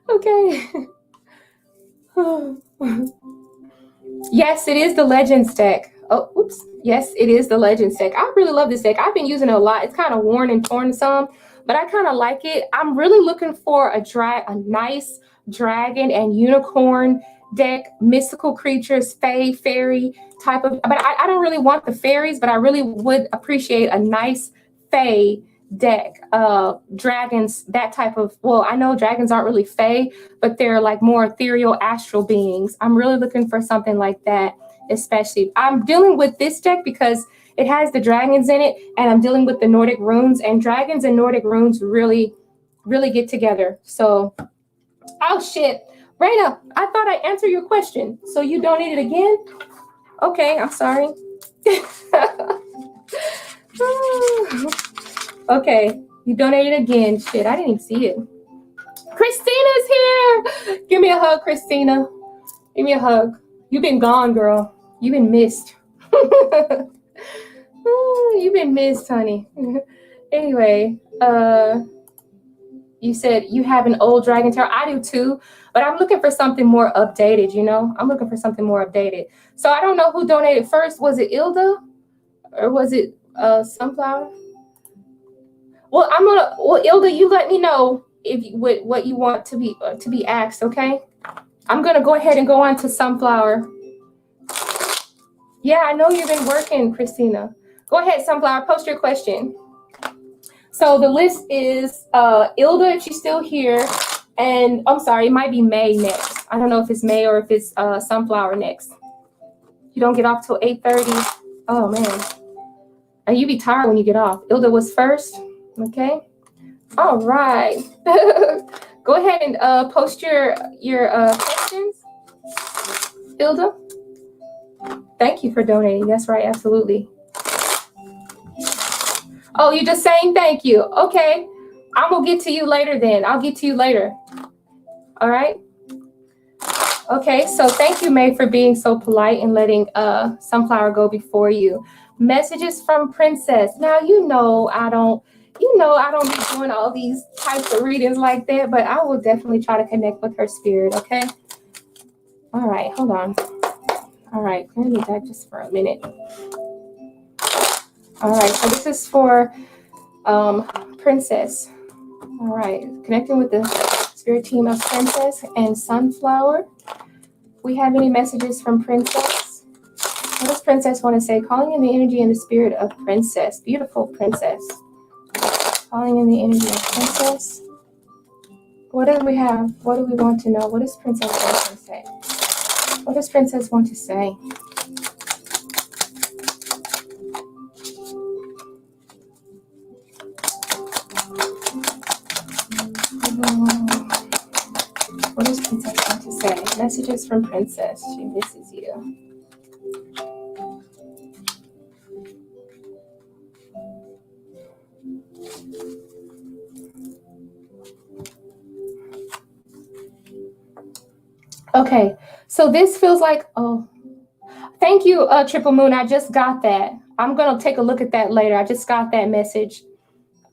Okay. Yes, it is the Legends deck. Oh, oops. Yes, it is the Legends deck. I really love this deck. I've been using it a lot. It's kind of worn and torn some, but I kind of like it. I'm really looking for a nice dragon and unicorn deck, mystical creatures, fae, fairy type of, but I don't really want the fairies, but I really would appreciate a nice fae deck. Dragons, that type of, well, I know dragons aren't really fae, but they're like more ethereal astral beings. I'm really looking for something like that, especially. I'm dealing with this deck because it has the dragons in it, and I'm dealing with the Nordic runes, and dragons and Nordic runes really, really get together. So, oh shit. Raina, I thought I answered your question. So you donated again? Okay, I'm sorry. Okay, you donated again. Shit, I didn't even see it. Christina's here. Give me a hug, Christina. Give me a hug. You've been gone, girl. You've been missed. You've been missed, honey. Anyway, you said you have an old Dragon Tarot. I do too, but I'm looking for something more updated, you know? I'm looking for something more updated. So I don't know who donated first. Was it Ilda or was it Sunflower? Well, Ilda, you let me know if what you want to be asked, okay? I'm gonna go ahead and go on to Sunflower. Yeah, I know you've been working, Christina. Go ahead, Sunflower, post your question. So the list is Ilda, if she's still here, and I'm sorry, it might be May next. I don't know if it's May or if it's Sunflower next. You don't get off till 8:30. Oh man, and you be tired when you get off. Ilda was first, okay? All right. Go ahead and post your questions, Ilda. Thank you for donating. That's right, absolutely. Oh, you're just saying thank you. Okay. I'm going to get to you later then. I'll get to you later. All right. Okay. So thank you, May, for being so polite and letting Sunflower go before you. Messages from Princess. Now, I don't be doing all these types of readings like that, but I will definitely try to connect with her spirit. Okay. All right. Hold on. All right. Let me that just for a minute. All right, so this is for Princess. All right, connecting with the spirit team of Princess and Sunflower. We have any messages from Princess? What does Princess want to say? Calling in the energy and the spirit of Princess. Beautiful Princess. Calling in the energy of Princess. What do we have? What do we want to know? What does Princess want to say? What does Princess want to say? What does Princess want to say? Messages from Princess. She misses you. Okay, so this feels like, oh, thank you, Triple Moon. I just got that. I'm going to take a look at that later. I just got that message.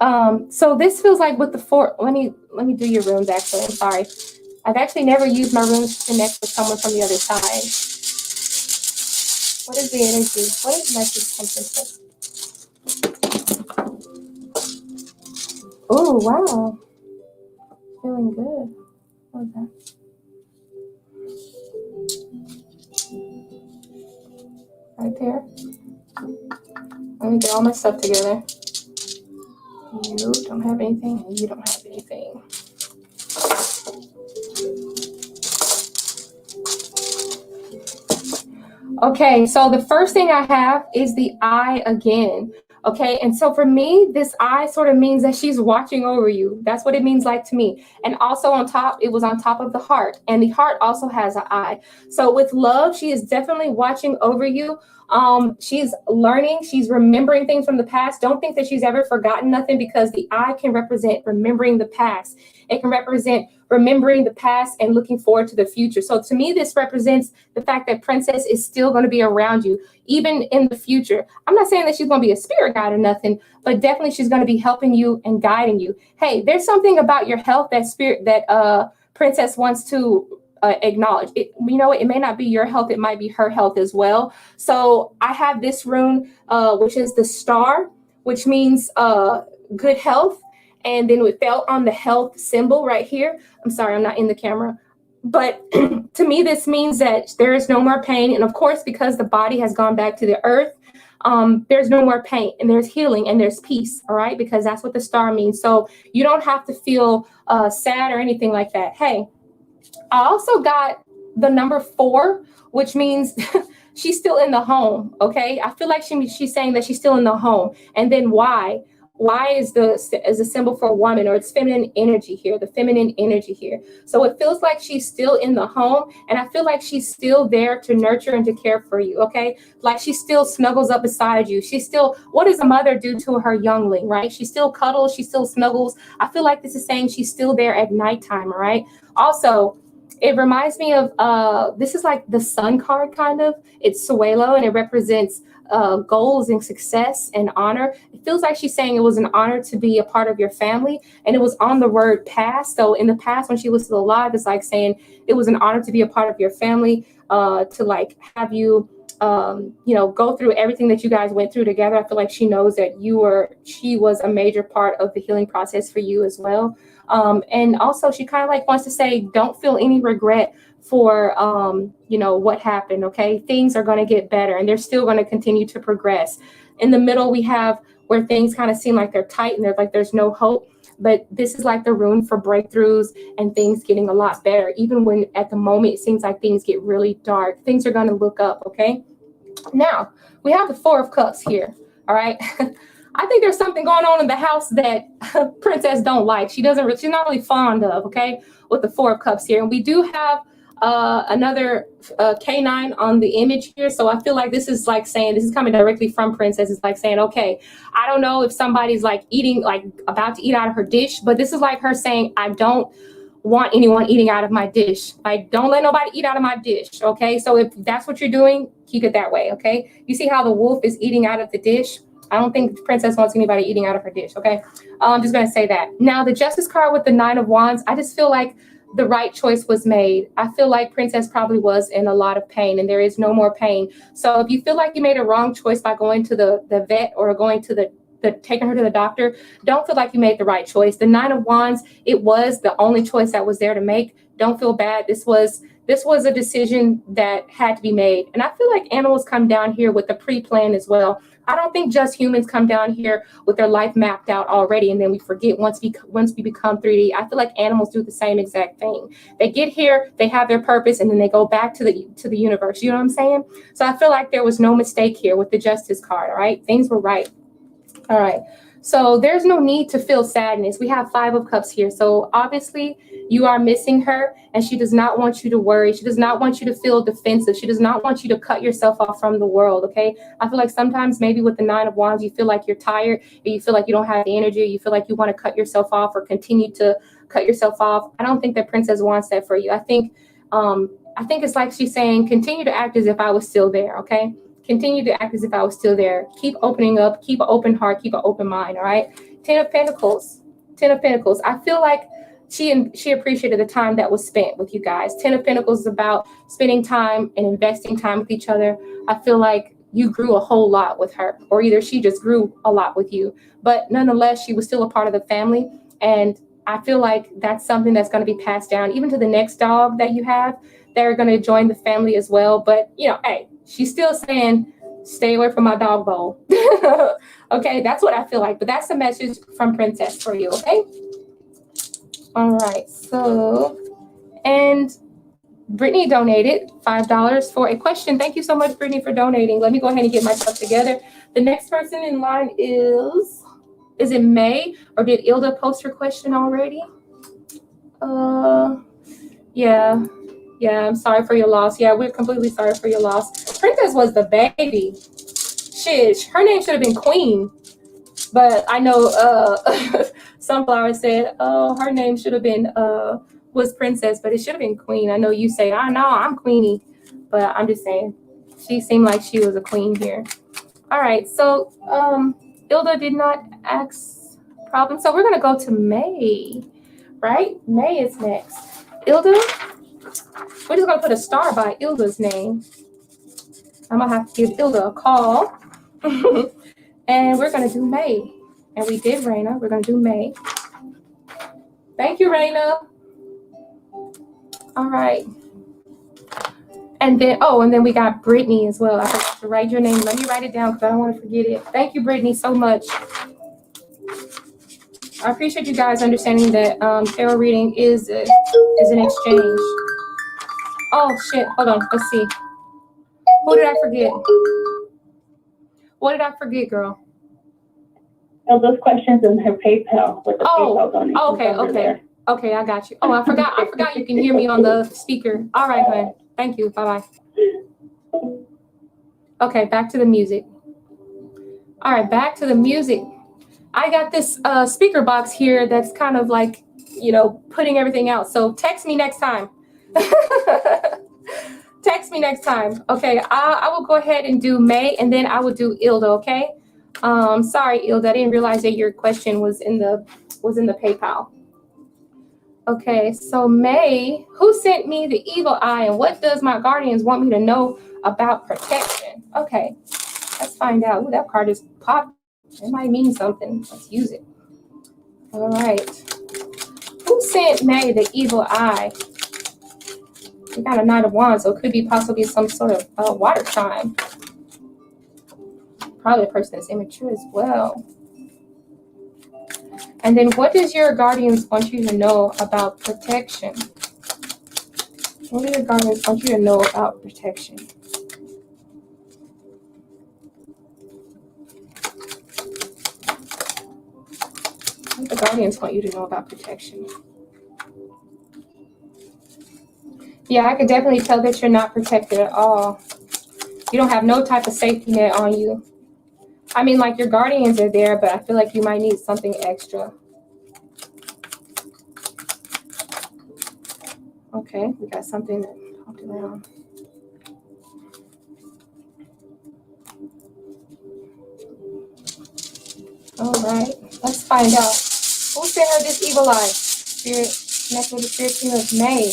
So this feels like with the four, let me do your runes actually. I'm sorry. I've actually never used my runes to connect with someone from the other side. What is the energy? What is the message from Princess? Oh, wow. Feeling good. What was that? Right there. Let me get all my stuff together. You don't have anything, and you don't have anything. Okay, so the first thing I have is the eye again. Okay, and so for me, this eye sort of means that she's watching over you. That's what it means like to me. And also on top, it was on top of the heart. And the heart also has an eye. So with love, she is definitely watching over you. She's learning, she's remembering things from the past. Don't think that she's ever forgotten nothing, because the eye can represent remembering the past. It can represent remembering the past and looking forward to the future. So to me, this represents the fact that Princess is still going to be around you, even in the future. I'm not saying that she's going to be a spirit guide or nothing, but definitely she's going to be helping you and guiding you. Hey, there's something about your health that Princess wants to acknowledge. It, you know, it may not be your health, it might be her health as well. So I have this rune, which is the star, which means good health. And then we fell on the health symbol right here. I'm sorry, I'm not in the camera. But to me, this means that there is no more pain. And of course, because the body has gone back to the earth, there's no more pain and there's healing and there's peace. All right, because that's what the star means. So you don't have to feel sad or anything like that. Hey, I also got the number 4, which means she's still in the home. Okay, I feel like she's saying that she's still in the home. And then why? Why is a symbol for a woman, or it's feminine energy here, the feminine energy here. So it feels like she's still in the home, and I feel like she's still there to nurture and to care for you, okay? Like she still snuggles up beside you. She still, what does a mother do to her youngling, right? She still cuddles, she still snuggles. I feel like this is saying she's still there at nighttime, all right? Also, it reminds me of, this is like the sun card kind of. It's Suelo, and it represents goals and success and honor. It feels like she's saying it was an honor to be a part of your family, and it was on the word past. So in the past, when she was still alive, it's like saying it was an honor to be a part of your family, to like have you, you know, go through everything that you guys went through together. I feel like she knows that she was a major part of the healing process for you as well. And also she kind of like wants to say, don't feel any regret for, you know, what happened. Okay. Things are going to get better and they're still going to continue to progress. In the middle, we have where things kind of seem like they're tight and there's no hope. But this is like the rune for breakthroughs and things getting a lot better. Even when at the moment it seems like things get really dark, things are going to look up. Okay. Now we have the 4 of Cups here. All right. I think there's something going on in the house that Princess don't like. She's not really fond of. Okay. With the 4 of Cups here. And we do have another canine on the image here. So I feel like this is like saying, this is coming directly from Princess. It's like saying, okay, I don't know if somebody's like eating, like about to eat out of her dish, but this is like her saying, I don't want anyone eating out of my dish. Like, don't let nobody eat out of my dish. Okay. So if that's what you're doing, keep it that way. Okay. You see how the wolf is eating out of the dish? I don't think Princess wants anybody eating out of her dish. Okay. I'm just going to say that. Now the Justice card with the 9 of Wands, I just feel like the right choice was made. I feel like Princess probably was in a lot of pain and there is no more pain. So if you feel like you made a wrong choice by going to the vet or going to taking her to the doctor, don't feel like you made the right choice. The 9 of Wands, it was the only choice that was there to make. Don't feel bad. This was a decision that had to be made. And I feel like animals come down here with a pre-plan as well. I don't think just humans come down here with their life mapped out already and then we forget once we become 3D. I feel like animals do the same exact thing. They get here, they have their purpose, and then they go back to the universe. You know what I'm saying? So I feel like there was no mistake here with the Justice card. All right, things were right. All right. So there's no need to feel sadness. We have 5 of Cups here. So obviously you are missing her and she does not want you to worry. She does not want you to feel defensive. She does not want you to cut yourself off from the world. Okay. I feel like sometimes maybe with the 9 of Wands, you feel like you're tired or you feel like you don't have the energy. You feel like you want to cut yourself off or continue to cut yourself off. I don't think that Princess wants that for you. I think it's like she's saying, continue to act as if I was still there. Okay. Continue to act as if I was still there. Keep opening up, keep an open heart, keep an open mind, all right? 10 of Pentacles, 10 of Pentacles. I feel like she appreciated the time that was spent with you guys. 10 of Pentacles is about spending time and investing time with each other. I feel like you grew a whole lot with her, or either she just grew a lot with you. But nonetheless, she was still a part of the family. And I feel like that's something that's going to be passed down, even to the next dog that you have. They're going to join the family as well. But, you know, hey, she's still saying, stay away from my dog bowl. Okay, that's what I feel like. But that's the message from Princess for you, okay? All right, so, and Brittany donated $5 for a question. Thank you so much, Brittany, for donating. Let me go ahead and get myself together. The next person in line is it May? Or did Ilda post her question already? Yeah, I'm sorry for your loss. Yeah, we're completely sorry for your loss. Princess was the baby. Shit, her name should have been Queen. But I know Sunflower said, oh, her name should have been, was Princess, but it should have been Queen. I know you say, I know, I'm Queenie, but I'm just saying, she seemed like she was a queen here. All right, so Ilda did not ask problem. So we're going to go to May, right? May is next. Ilda, we're just going to put a star by Ilda's name. I'm going to have to give Ilda a call. And we're going to do May. And we did Raina. We're going to do May. Thank you, Raina. All right. And then, oh, and then we got Brittany as well. I forgot to write your name. Let me write it down because I don't want to forget it. Thank you, Brittany, so much. I appreciate you guys understanding that tarot reading is an exchange. Oh, shit. Hold on. Let's see. Who did I forget? What did I forget, girl? Oh, those questions in her PayPal with the PayPal donation. Oh, okay. Okay, I got you. Oh, I forgot you can hear me on the speaker. All right, hon. Thank you. Bye-bye. Okay, back to the music. All right, back to the music. I got this speaker box here that's kind of like, you know, putting everything out. So text me next time. Text me next time. Okay, I will go ahead and do May, and then I will do Ilda, okay? Sorry, Ilda, I didn't realize that your question was in the PayPal. Okay, so May, who sent me the evil eye, and what does my guardians want me to know about protection? Okay, let's find out. Ooh, that card is popped. It might mean something. Let's use it. All right. Who sent May the evil eye? We got a Knight of Wands, so it could be possibly some sort of water sign. Probably a person that's immature as well. And then what does your guardians want you to know about protection? What do your guardians want you to know about protection? What do the guardians want you to know about protection? Yeah, I could definitely tell that you're not protected at all. You don't have no type of safety net on you. I mean, like, your guardians are there, but I feel like you might need something extra. Okay, we got something that popped around. All right, let's find out. Who sent her this evil eye? Spirit, connect with the spirit team of May.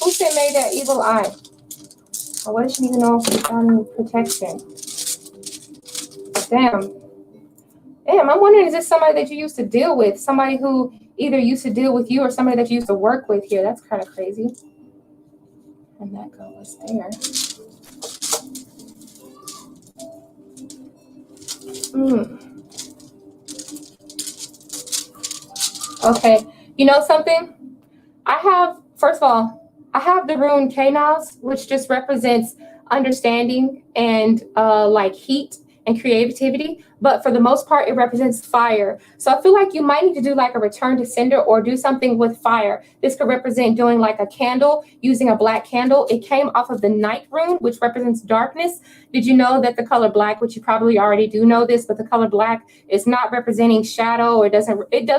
Who sent May that evil eye? Or what does she need to know regarding protection? Damn, I'm wondering, is this somebody that you used to deal with? Somebody who either used to deal with you or somebody that you used to work with here. That's kind of crazy. And that girl was there. Okay, you know something? First of all, I have the rune K-Niles, which just represents understanding and like heat and creativity, but for the most part, it represents fire. So I feel like you might need to do like a return to sender or do something with fire. This could represent doing like a candle, using a black candle. It came off of the night rune, which represents darkness. Did you know that the color black, which you probably already do know this, but the color black is not representing shadow, or it does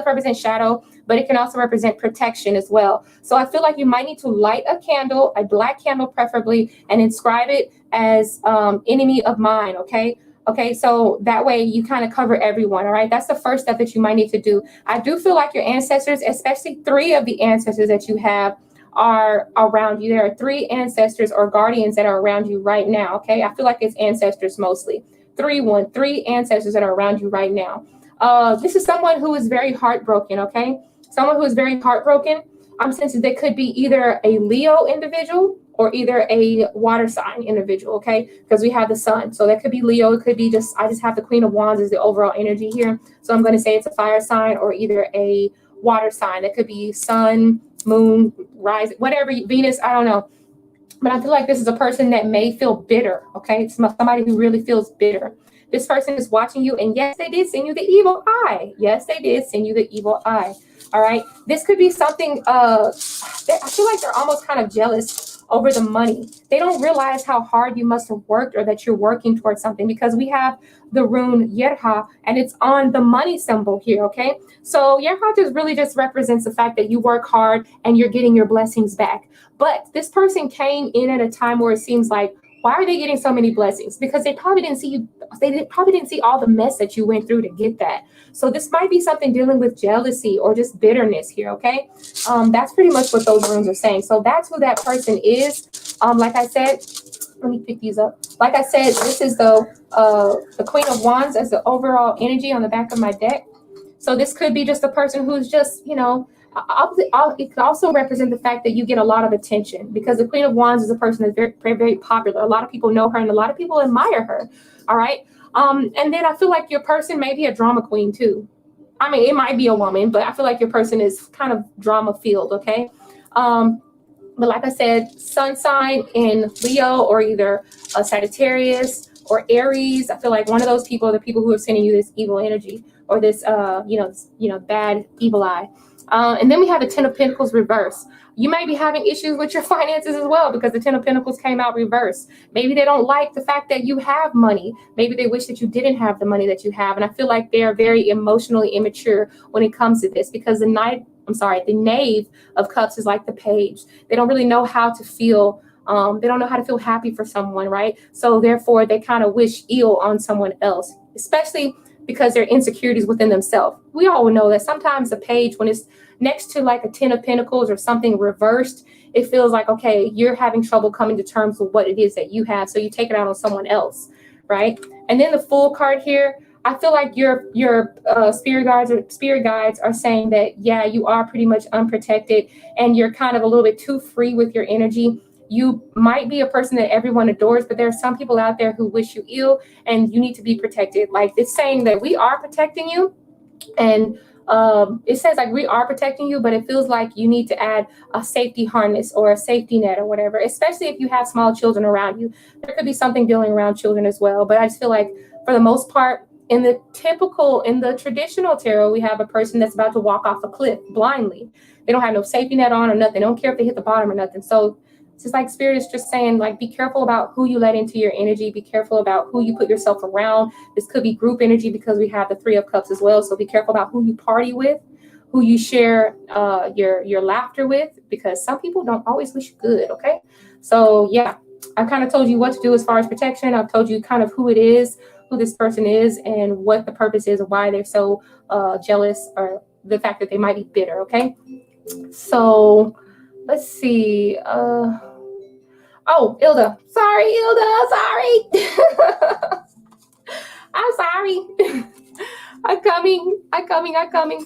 represent shadow, but it can also represent protection as well. So I feel like you might need to light a candle, a black candle preferably, and inscribe it as enemy of mine, okay? Okay, so that way you kind of cover everyone, all right? That's the first step that you might need to do. I do feel like your ancestors, especially 3 of the ancestors that you have, are around you. There are 3 ancestors or guardians that are around you right now, okay? I feel like it's ancestors mostly. 3 ancestors that are around you right now. This is someone who is very heartbroken, okay? Someone who is very heartbroken. I'm sensing they could be either a Leo individual or either a water sign individual, okay? Because we have the sun. So that could be Leo. It could be I just have the Queen of Wands as the overall energy here. So I'm going to say it's a fire sign or either a water sign. That could be sun, moon, rise, whatever, Venus, I don't know. But I feel like this is a person that may feel bitter, okay? It's somebody who really feels bitter. This person is watching you, and yes, they did send you the evil eye. Yes, they did send you the evil eye. All right. This could be something, I feel like they're almost kind of jealous over the money. They don't realize how hard you must have worked or that you're working towards something, because we have the rune Yerha and it's on the money symbol here, okay? So Yerha just really just represents the fact that you work hard and you're getting your blessings back. But this person came in at a time where it seems like, why are they getting so many blessings? Because they probably didn't see you. Probably didn't see all the mess that you went through to get that. So this might be something dealing with jealousy or just bitterness here, okay? That's pretty much what those runes are saying. So that's who that person is. Like I said, let me pick these up. Like I said, this is the Queen of Wands as the overall energy on the back of my deck. So this could be just a person who's just, you know, it could also represent the fact that you get a lot of attention, because the Queen of Wands is a person that's very, very, very popular. A lot of people know her and a lot of people admire her. All right. And then I feel like your person may be a drama queen too. I mean, it might be a woman, but I feel like your person is kind of drama filled. Okay. But like I said, sun sign in Leo or either a Sagittarius or Aries. I feel like one of those people are the people who are sending you this evil energy or this, bad evil eye. And then we have the Ten of Pentacles reverse. You may be having issues with your finances as well, because the Ten of Pentacles came out reverse. Maybe they don't like the fact that you have money. Maybe they wish that you didn't have the money that you have. And I feel like they are very emotionally immature when it comes to this, because the Knave of Cups is like the Page. They don't really know how to feel. They don't know how to feel happy for someone, right? So therefore, they kind of wish ill on someone else, especially because their insecurities within themselves. We all know that sometimes the Page, when it's next to like a Ten of Pentacles or something reversed, it feels like, okay, you're having trouble coming to terms with what it is that you have, so you take it out on someone else, right? And then the Fool card here, I feel like your spirit guides are saying that, yeah, you are pretty much unprotected and you're kind of a little bit too free with your energy. You might be a person that everyone adores, but there are some people out there who wish you ill, and you need to be protected. Like, it's saying that we are protecting you, and it says like we are protecting you, but it feels like you need to add a safety harness or a safety net or whatever, especially if you have small children around you. There could be something dealing around children as well, but I just feel like for the most part, in the traditional tarot, we have a person that's about to walk off a cliff blindly. They don't have no safety net on or nothing. They don't care if they hit the bottom or nothing. So it's just like Spirit is just saying, like, be careful about who you let into your energy. Be careful about who you put yourself around. This could be group energy, because we have the Three of Cups as well. So be careful about who you party with, who you share your laughter with, because some people don't always wish you good, okay? So yeah, I kind of told you what to do as far as protection. I've told you kind of who it is, who this person is, and what the purpose is of why they're so jealous, or the fact that they might be bitter, okay? So let's see. Oh, Ilda. Sorry, Ilda. Sorry. I'm sorry. I'm coming.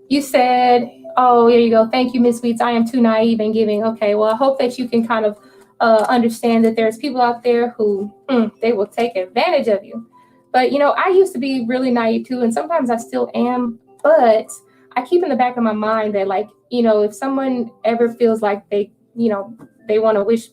You said, oh, here you go. Thank you, Miss Sweets. I am too naive and giving. Okay, well, I hope that you can kind of understand that there's people out there who they will take advantage of you. But, you know, I used to be really naive too, and sometimes I still am. But I keep in the back of my mind that, like, you know, if someone ever feels like they want to wish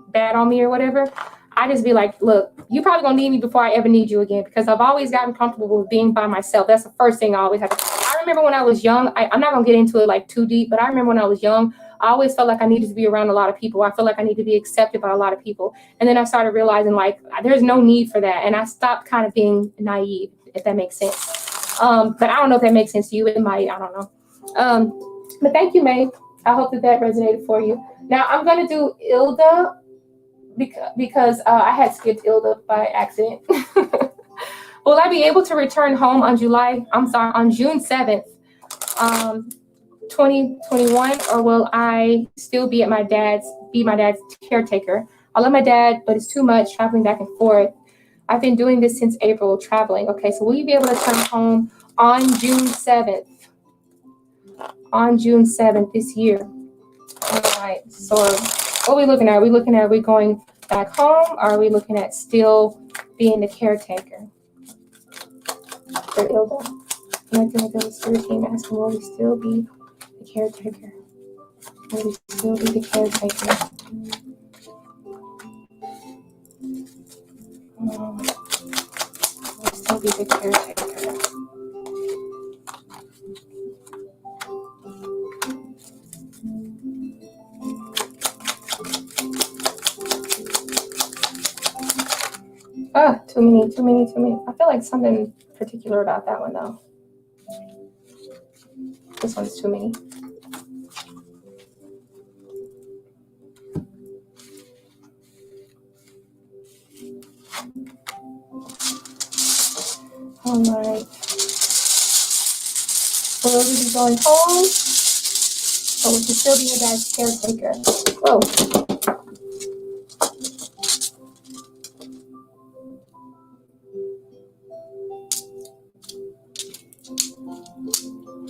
bad on me or whatever, I just be like, look, you probably gonna need me before I ever need you again, because I've always gotten comfortable with being by myself. That's the first thing I always have. I remember when I was young, I'm not gonna get into it like too deep, but I remember when I was young, I always felt like I needed to be around a lot of people. I felt like I need to be accepted by a lot of people. And then I started realizing, like, there's no need for that. And I stopped kind of being naive, if that makes sense. But I don't know if that makes sense to you. It might, I don't know. But thank you, May. I hope that resonated for you. Now I'm going to do Ilda because I had skipped Ilda by accident. Will I be able to return home on June 7th, 2021, or will I still be my dad's caretaker? I love my dad, but it's too much traveling back and forth. I've been doing this since April, traveling. Okay, so will you be able to return home on June 7th? On June 7th this year. All right, so what are we looking at? Are we going back home, or are we looking at still being the caretaker? For Ilda. Connecting with the spirit team, asking, will we still be the caretaker? Will we still be the caretaker? Will we still be the caretaker? Too many, too many, too many. I feel like something particular about that one though. This one's too many. All right. Will we be going home? Or would you still be your dad's caretaker? Whoa.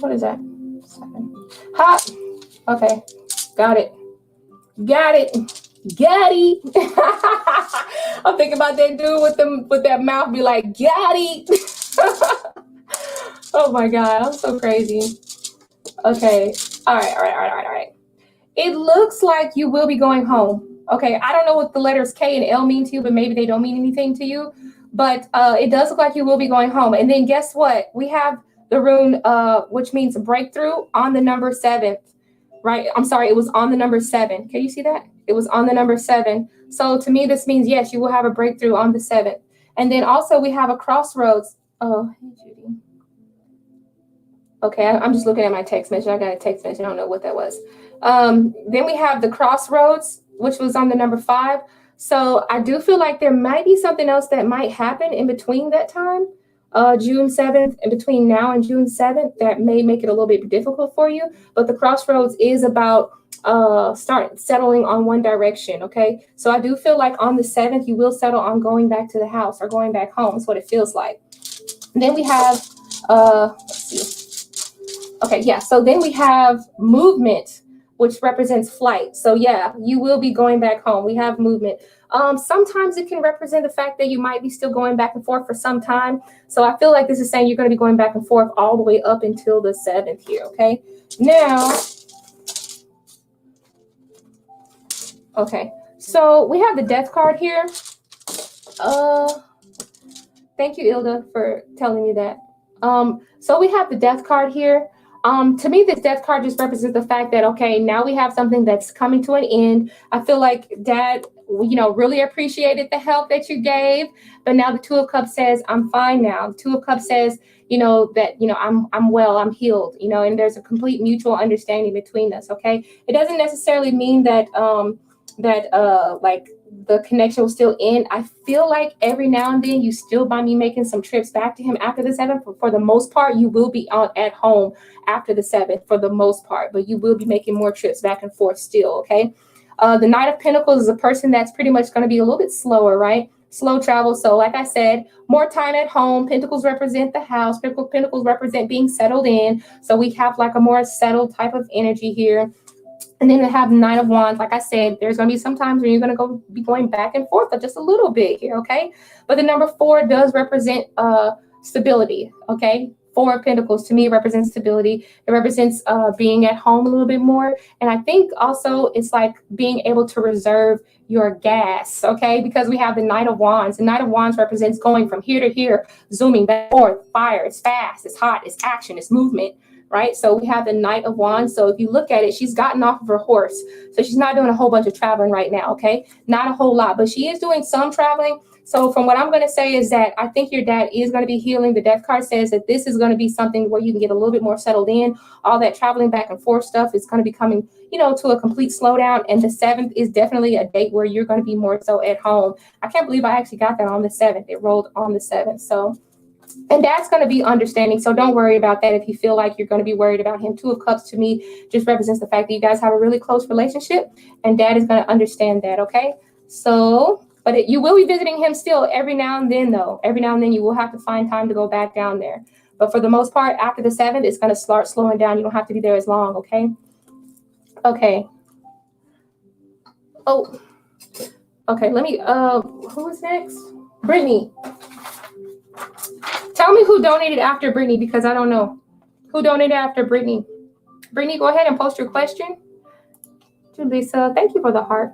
What is that? 7. Ha! Okay. Got it. Got it. Got it. I'm thinking about that dude with that mouth be like, got it. Oh my God, I'm so crazy. Okay. All right. It looks like you will be going home. Okay. I don't know what the letters K and L mean to you, but maybe they don't mean anything to you. But it does look like you will be going home. And then guess what? We have the rune, which means breakthrough on the number 7. Right? I'm sorry, it was on the number 7. Can you see that? It was on the number 7. So to me, this means, yes, you will have a breakthrough on the 7th. And then also we have a crossroads. Oh, hey, Judy. Okay, I'm just looking at my text message. I got a text message. I don't know what that was. Then we have the crossroads, which was on the number 5. So I do feel like there might be something else that might happen in between that time. June 7th, and between now and June 7th, that may make it a little bit difficult for you. But the crossroads is about start settling on one direction. Okay, so I do feel like on the 7th you will settle on going back to the house or going back home. Is what it feels like. And then we have let's see. Okay, yeah. So then we have movement, which represents flight. So yeah, you will be going back home. We have movement. Sometimes it can represent the fact that you might be still going back and forth for some time. So I feel like this is saying you're going to be going back and forth all the way up until the 7th here. Okay. Now, okay. So we have the death card here. Thank you, Ilda, for telling me that. So we have the death card here. To me, this death card just represents the fact that, okay, now we have something that's coming to an end. I feel like Dad, really appreciated the help that you gave. But now the 2 of Cups says, I'm fine now. The 2 of Cups says, that, I'm well, I'm healed, and there's a complete mutual understanding between us. Okay. It doesn't necessarily mean that, like the connection will still end. I feel like every now and then you still by me making some trips back to him after the 7th. For the most part, you will be at home after the 7th for the most part, but you will be making more trips back and forth still. Okay. The Knight of Pentacles is a person that's pretty much going to be a little bit slower, right? Slow travel. So like I said, more time at home. Pentacles represent the house. Pentacles represent being settled in. So we have like a more settled type of energy here. And then they have 9 of Wands. Like I said, there's going to be some times when you're going to be going back and forth, but just a little bit here, okay? But the number 4 does represent stability, okay? 4 of Pentacles to me represents stability. It represents being at home a little bit more. And I think also it's like being able to reserve your gas, okay? Because we have the Knight of Wands. The Knight of Wands represents going from here to here, zooming back and forth, fire, it's fast, it's hot, it's action, it's movement. Right? So we have the Knight of Wands. So if you look at it, she's gotten off of her horse. So she's not doing a whole bunch of traveling right now, okay? Not a whole lot, but she is doing some traveling. So from what I'm going to say is that I think your dad is going to be healing. The death card says that this is going to be something where you can get a little bit more settled in. All that traveling back and forth stuff is going to be coming, to a complete slowdown. And the 7th is definitely a date where you're going to be more so at home. I can't believe I actually got that on the 7th. It rolled on the 7th. So, and Dad's going to be understanding. So don't worry about that if you feel like you're going to be worried about him. 2 of Cups to me just represents the fact that you guys have a really close relationship. And Dad is going to understand that, okay? So, but you will be visiting him still every now and then, though. Every now and then you will have to find time to go back down there. But for the most part, after the 7th, it's going to start slowing down. You don't have to be there as long, okay? Okay. Oh, okay. Let me, who is next? Brittany. Tell me who donated after Brittany, because I don't know. Who donated after Brittany? Brittany, go ahead and post your question. Julissa, thank you for the heart.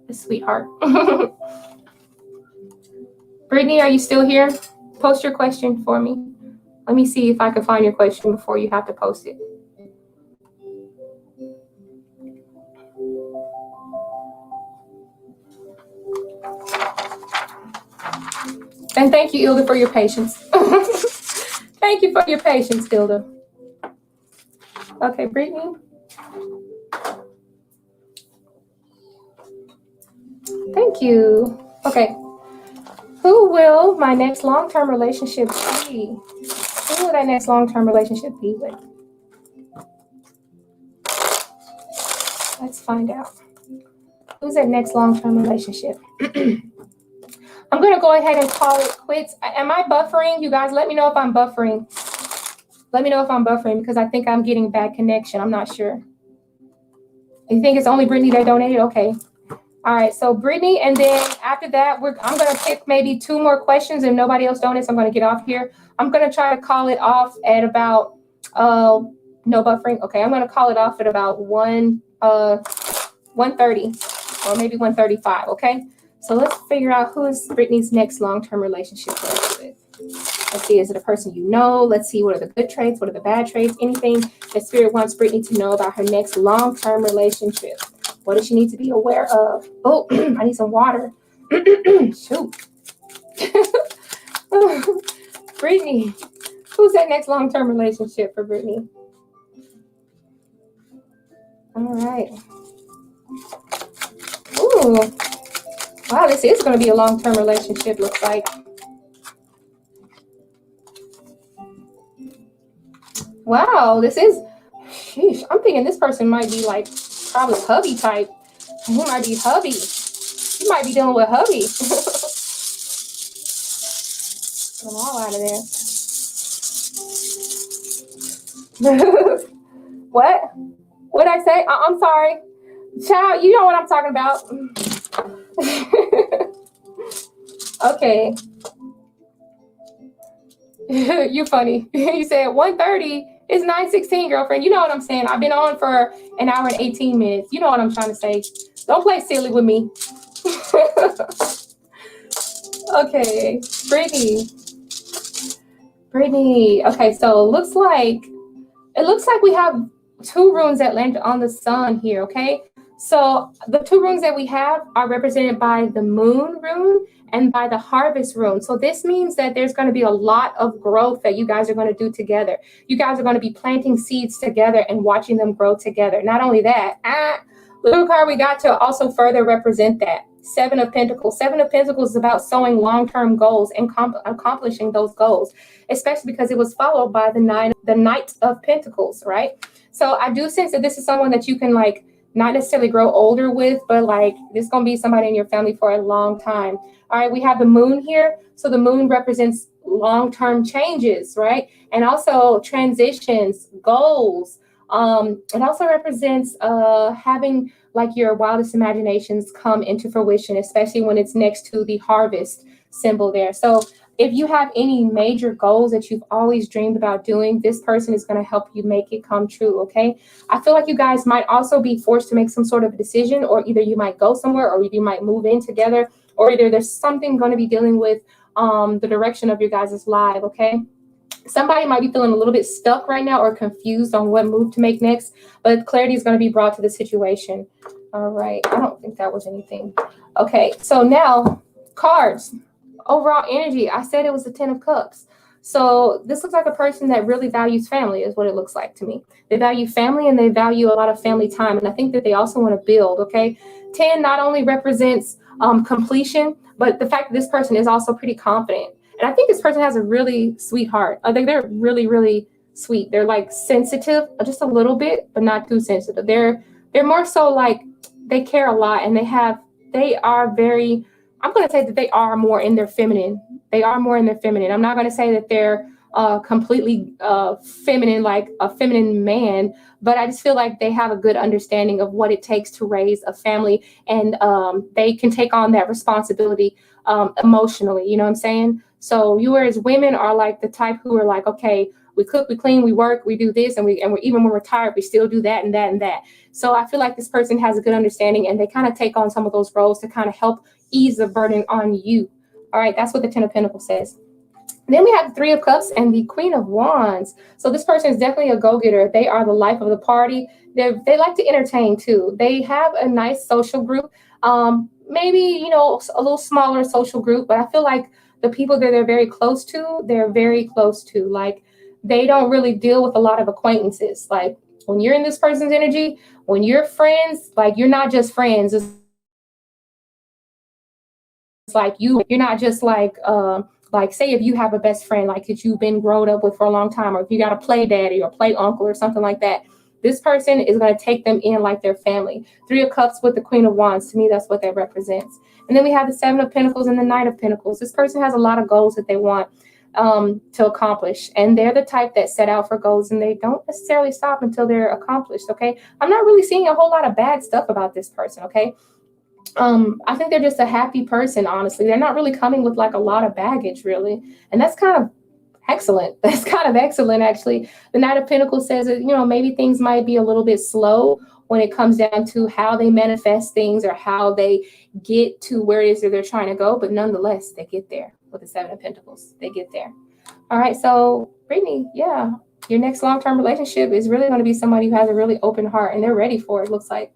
The sweetheart. Brittany, are you still here? Post your question for me. Let me see if I can find your question before you have to post it. And thank you, Ilda, for your patience. Thank you for your patience, Ilda. Okay, Brittany. Thank you. Okay. Who will my next long-term relationship be? Who will that next long-term relationship be with? Let's find out. Who's that next long-term relationship? I'm going to go ahead and call it quits. Am I buffering? You guys, let me know if I'm buffering. Let me know if I'm buffering because I think I'm getting bad connection. I'm not sure. You think it's only Brittany that donated? Okay. All right. So Brittany, and then after that, I'm going to pick maybe 2 more questions. If nobody else donates, I'm going to get off here. I'm going to try to call it off at about, no buffering. Okay. I'm going to call it off at about 1:30 or maybe 1:35. Okay. So let's figure out who is Brittany's next long-term relationship with. Let's see, is it a person you know? Let's see, what are the good traits? What are the bad traits? Anything that Spirit wants Brittany to know about her next long-term relationship. What does she need to be aware of? Oh, I need some water. Shoot. Brittany, who's that next long-term relationship for Brittany? All right. Ooh. Wow, this is going to be a long-term relationship, looks like. Wow, this is, sheesh, I'm thinking this person might be like probably hubby type. He might be hubby. He might be dealing with hubby. Get them all out of there. What? What'd I say? I'm sorry. Child, you know what I'm talking about. Okay. You funny. You said 1:30 is 9:16, girlfriend. You know what I'm saying. I've been on for an hour and 18 minutes. You know what I'm trying to say. Don't play silly with me. Okay, Brittany. Okay, so it looks like we have 2 runes that land on the sun here. Okay, so the 2 runes that we have are represented by the moon rune and by the harvest rune. So this means that there's going to be a lot of growth that you guys are going to do together. You guys are going to be planting seeds together and watching them grow together. Not only that, little card we got to also further represent that. 7 of Pentacles. 7 of Pentacles is about sowing long-term goals and accomplishing those goals, especially because it was followed by the Knight of Pentacles, right? So I do sense that this is someone that you can like not necessarily grow older with, but like this is going to be somebody in your family for a long time. All right, we have the moon here. So the moon represents long-term changes, right? And also transitions, goals. It also represents having like your wildest imaginations come into fruition, especially when it's next to the harvest symbol there. So if you have any major goals that you've always dreamed about doing, this person is going to help you make it come true, okay? I feel like you guys might also be forced to make some sort of decision, or either you might go somewhere or you might move in together, or either there's something going to be dealing with the direction of your guys' life, okay? Somebody might be feeling a little bit stuck right now or confused on what move to make next, but clarity is going to be brought to the situation. All right. I don't think that was anything. Okay. So now cards, overall energy. I said it was the 10 of Cups. So this looks like a person that really values family is what it looks like to me. They value family and they value a lot of family time. And I think that they also want to build. Okay. 10 not only represents completion, but the fact that this person is also pretty confident. And I think this person has a really sweet heart. I think they're really, really sweet. They're like sensitive, just a little bit, but not too sensitive. They're more so like they care a lot, and they are very, I'm going to say that they are more in their feminine. They are more in their feminine. I'm not going to say that they're completely feminine, like a feminine man, but I just feel like they have a good understanding of what it takes to raise a family, and they can take on that responsibility emotionally. You know what I'm saying? So you as women are like the type who are like, okay, we cook, we clean, we work, we do this, and we even when we're tired, we still do that and that and that. So I feel like this person has a good understanding, and they kind of take on some of those roles to kind of help ease the burden on you. All right, that's what the 10 of Pentacles says. Then we have the 3 of Cups and the Queen of Wands. So this person is definitely a go-getter. They are the life of the party. They like to entertain too. They have a nice social group. Maybe, a little smaller social group, but I feel like the people that they're very close to, they're very close to. Like, they don't really deal with a lot of acquaintances. Like, when you're in this person's energy, when you're friends, like, you're not just friends. It's like you're not just like, say if you have a best friend like that you've been grown up with for a long time, or if you got a play daddy or play uncle or something like that, this person is going to take them in like their family. 3 of Cups with the Queen of Wands, to me, that's what that represents. And then we have the 7 of Pentacles and the Knight of Pentacles. This person has a lot of goals that they want to accomplish, and they're the type that set out for goals and they don't necessarily stop until they're accomplished. Okay, I'm not really seeing a whole lot of bad stuff about this person. Okay, I think they're just a happy person, honestly. They're not really coming with like a lot of baggage, really. And that's kind of excellent. That's kind of excellent, actually. The Knight of Pentacles says that, you know, maybe things might be a little bit slow when it comes down to how they manifest things or how they get to where it is that they're trying to go. But nonetheless, they get there with the 7 of Pentacles. They get there. All right. So, Brittany, yeah, your next long-term relationship is really going to be somebody who has a really open heart and they're ready for it, looks like.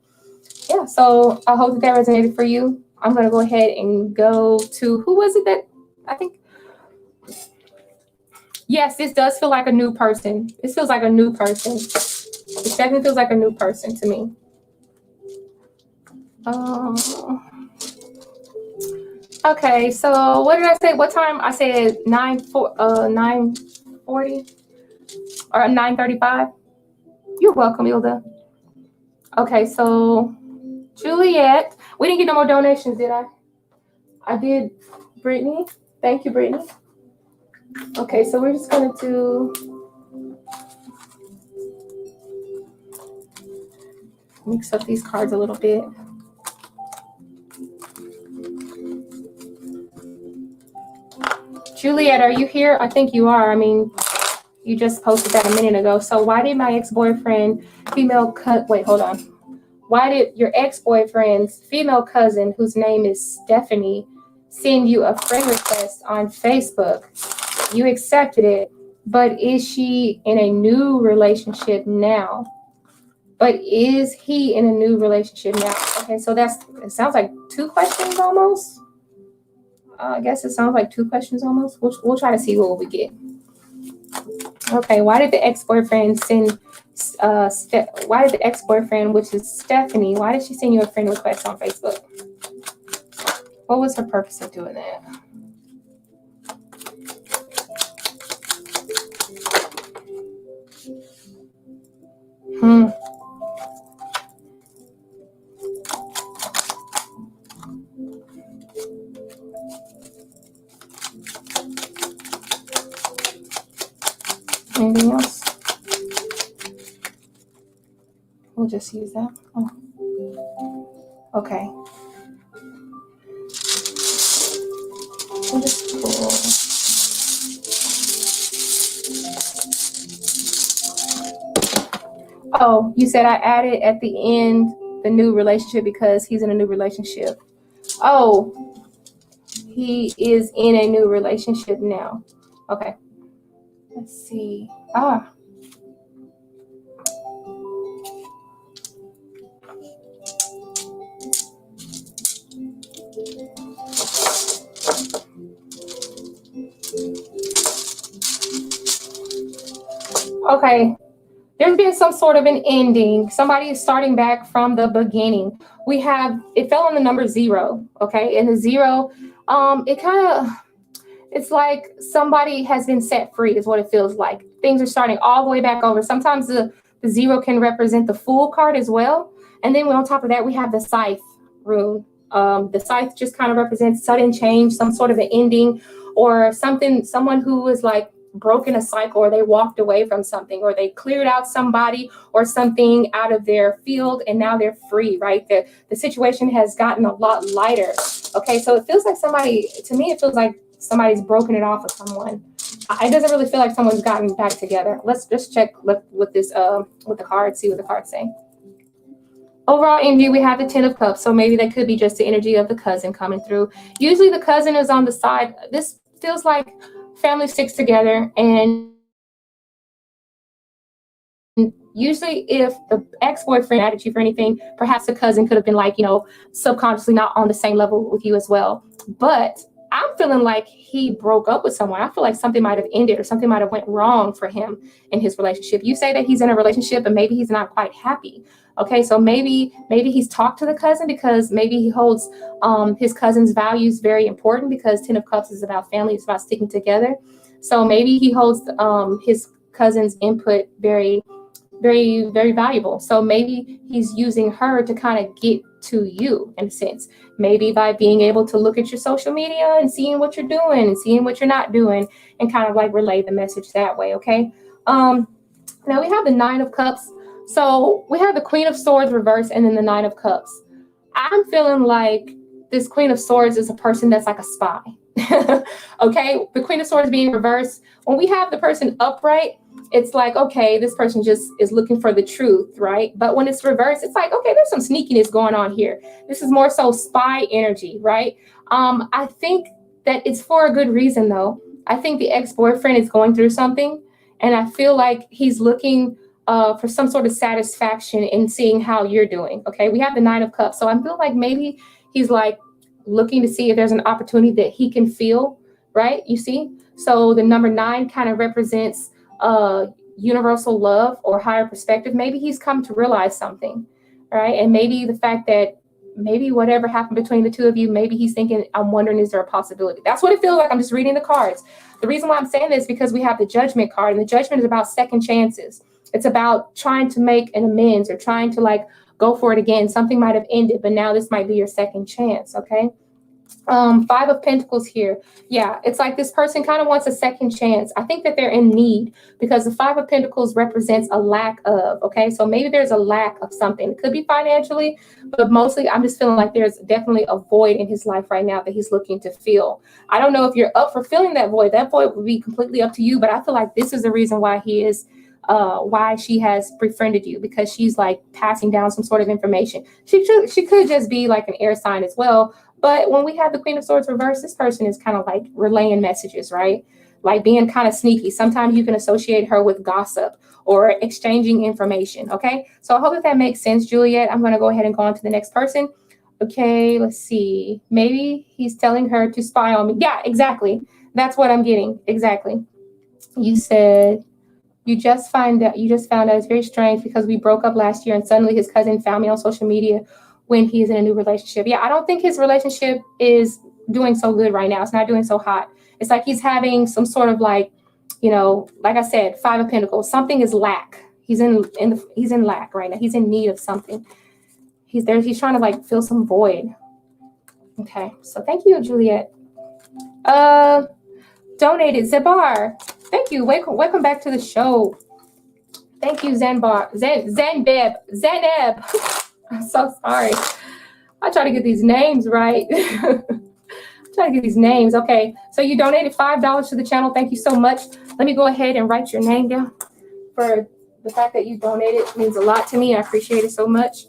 Yeah, so I hope that resonated for you. I'm going to go ahead and go to, who was it that, I think, yes, this does feel like a new person. This feels like a new person. It definitely feels like a new person to me. Okay, so what did I say? What time? I said 9:40 or 9:35. You're welcome, Ilda. Okay, so Juliet, we didn't get no more donations, did I? I did, Brittany. Thank you, Brittany. Okay, so we're just going to mix up these cards a little bit. Juliet, are you here? I think you are. I mean, you just posted that a minute ago. So why did my ex-boyfriend, wait, hold on. Why did your ex-boyfriend's female cousin, whose name is Stephanie, send you a friend request on Facebook? You accepted it, but is she in a new relationship now? But is he in a new relationship now? Okay, so it sounds like 2 questions almost. I guess it sounds like 2 questions almost. We'll try to see what we get. Okay, why did the ex-boyfriend send, why did the ex-boyfriend, which is Stephanie, why did she send you a friend request on Facebook? What was her purpose of doing that? Anything else? We'll just use that. Oh. Okay. We'll just pull. Oh, you said I added at the end the new relationship because he's in a new relationship. Oh, he is in a new relationship now. Okay. Let's see. Okay. There's been some sort of an ending. Somebody is starting back from the beginning. It fell on the number 0. Okay. And the 0, it's like somebody has been set free is what it feels like. Things are starting all the way back over. Sometimes the 0 can represent the Fool card as well. And then on top of that, we have the Scythe rune. The Scythe just kind of represents sudden change, some sort of an ending, or someone who was like broken a cycle, or they walked away from something, or they cleared out somebody or something out of their field, and now they're free, right? The situation has gotten a lot lighter. Okay, so it feels like it feels like somebody's broken it off with someone. It doesn't really feel like someone's gotten back together. Let's just check with this with the cards, see what the cards say. Overall energy, we have the 10 of Cups, so maybe that could be just the energy of the cousin coming through. Usually the cousin is on the side. This feels like family sticks together, and usually if the ex-boyfriend mad at you for anything, perhaps the cousin could have been like, subconsciously not on the same level with you as well. But I'm I'm feeling like he broke up with someone. I feel like something might have ended or something might have went wrong for him in his relationship. You say that he's in a relationship and maybe he's not quite happy. Okay, so maybe he's talked to the cousin because maybe he holds his cousin's values very important, because 10 of Cups is about family. It's about sticking together. So maybe he holds his cousin's input very, very, very valuable. So maybe he's using her to kind of get to you in a sense. Maybe by being able to look at your social media and seeing what you're doing and seeing what you're not doing and kind of like relay the message that way. Okay. Now we have the 9 of Cups. So we have the Queen of Swords reversed and then the 9 of Cups. I'm feeling like this Queen of Swords is a person that's like a spy. Okay, the Queen of Swords being reversed. When we have the person upright, it's like, okay, this person just is looking for the truth, right? But when it's reversed, it's like, okay, there's some sneakiness going on here. This is more so spy energy, right? I think that it's for a good reason, though. I think the ex-boyfriend is going through something, and I feel like he's looking for some sort of satisfaction in seeing how you're doing. Okay, we have the 9 of Cups. So I feel like maybe he's like looking to see if there's an opportunity that he can feel, right? You see? So the number 9 kind of represents universal love or higher perspective. Maybe he's come to realize something, right? And maybe the fact that maybe whatever happened between the two of you, maybe he's thinking, I'm wondering, is there a possibility? That's what it feels like. I'm just reading the cards. The reason why I'm saying this is because we have the Judgment card, and the Judgment is about second chances. It's about trying to make an amends or trying to like go for it again. Something might have ended, but now this might be your second chance. Okay. 5 of Pentacles here. Yeah, it's like this person kind of wants a second chance. I think that they're in need because the 5 of Pentacles represents a lack of, okay? So maybe there's a lack of something. It could be financially, but mostly I'm just feeling like there's definitely a void in his life right now that he's looking to fill. I don't know if you're up for filling that void. That void would be completely up to you, but I feel like this is the reason why he is why she has befriended you, because she's like passing down some sort of information. She could just be like an air sign as well. But when we have the Queen of Swords reversed, this person is kind of like relaying messages, right? Like being kind of sneaky. Sometimes you can associate her with gossip or exchanging information, okay? So I hope that makes sense, Juliet. I'm going to go ahead and go on to the next person. Okay, let's see. Maybe he's telling her to spy on me. Yeah, exactly. That's what I'm getting. Exactly. You said you just found out it's very strange because we broke up last year and suddenly his cousin found me on social media when he's in a new relationship. Yeah, I don't think his relationship is doing so good right now. It's not doing so hot. It's like he's having some sort of like, you know, like I said, 5 of Pentacles. Something is lack. He's in lack right now. He's in need of something. He's trying to like fill some void. Okay, so thank you, Juliet. Donated Zabar. Thank you. Welcome back to the show. Thank you, Zeneb. I'm so sorry. I try to get these names right. Okay, so you donated $5 to the channel. Thank you so much. Let me go ahead and write your name down. For the fact that you donated, it means a lot to me. I appreciate it so much.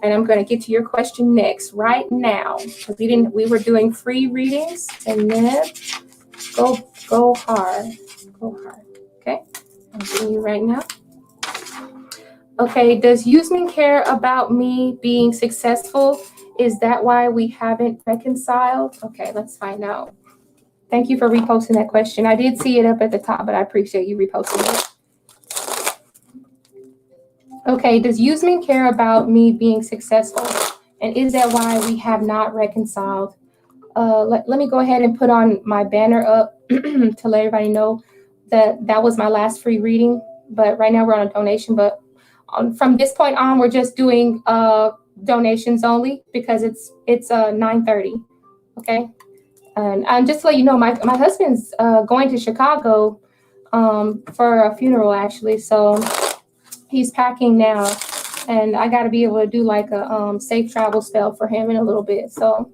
And I'm going to get to your question next, right now, because we were doing free readings, and then go hard. Okay, I'm getting you right now. Okay, does Yasmin care about me being successful? Is that why we haven't reconciled? Okay, let's find out. Thank you for reposting that question. I did see it up at the top, but I appreciate you reposting it. Okay, does Yasmin care about me being successful? And is that why we have not reconciled? Let me go ahead and put on my banner up to let everybody know that was my last free reading. But right now we're on a donation, but from this point on, we're just doing donations only because it's 9:30. Okay, and just to let you know, my husband's going to Chicago for a funeral actually, so he's packing now, and I got to be able to do like a safe travel spell for him in a little bit. So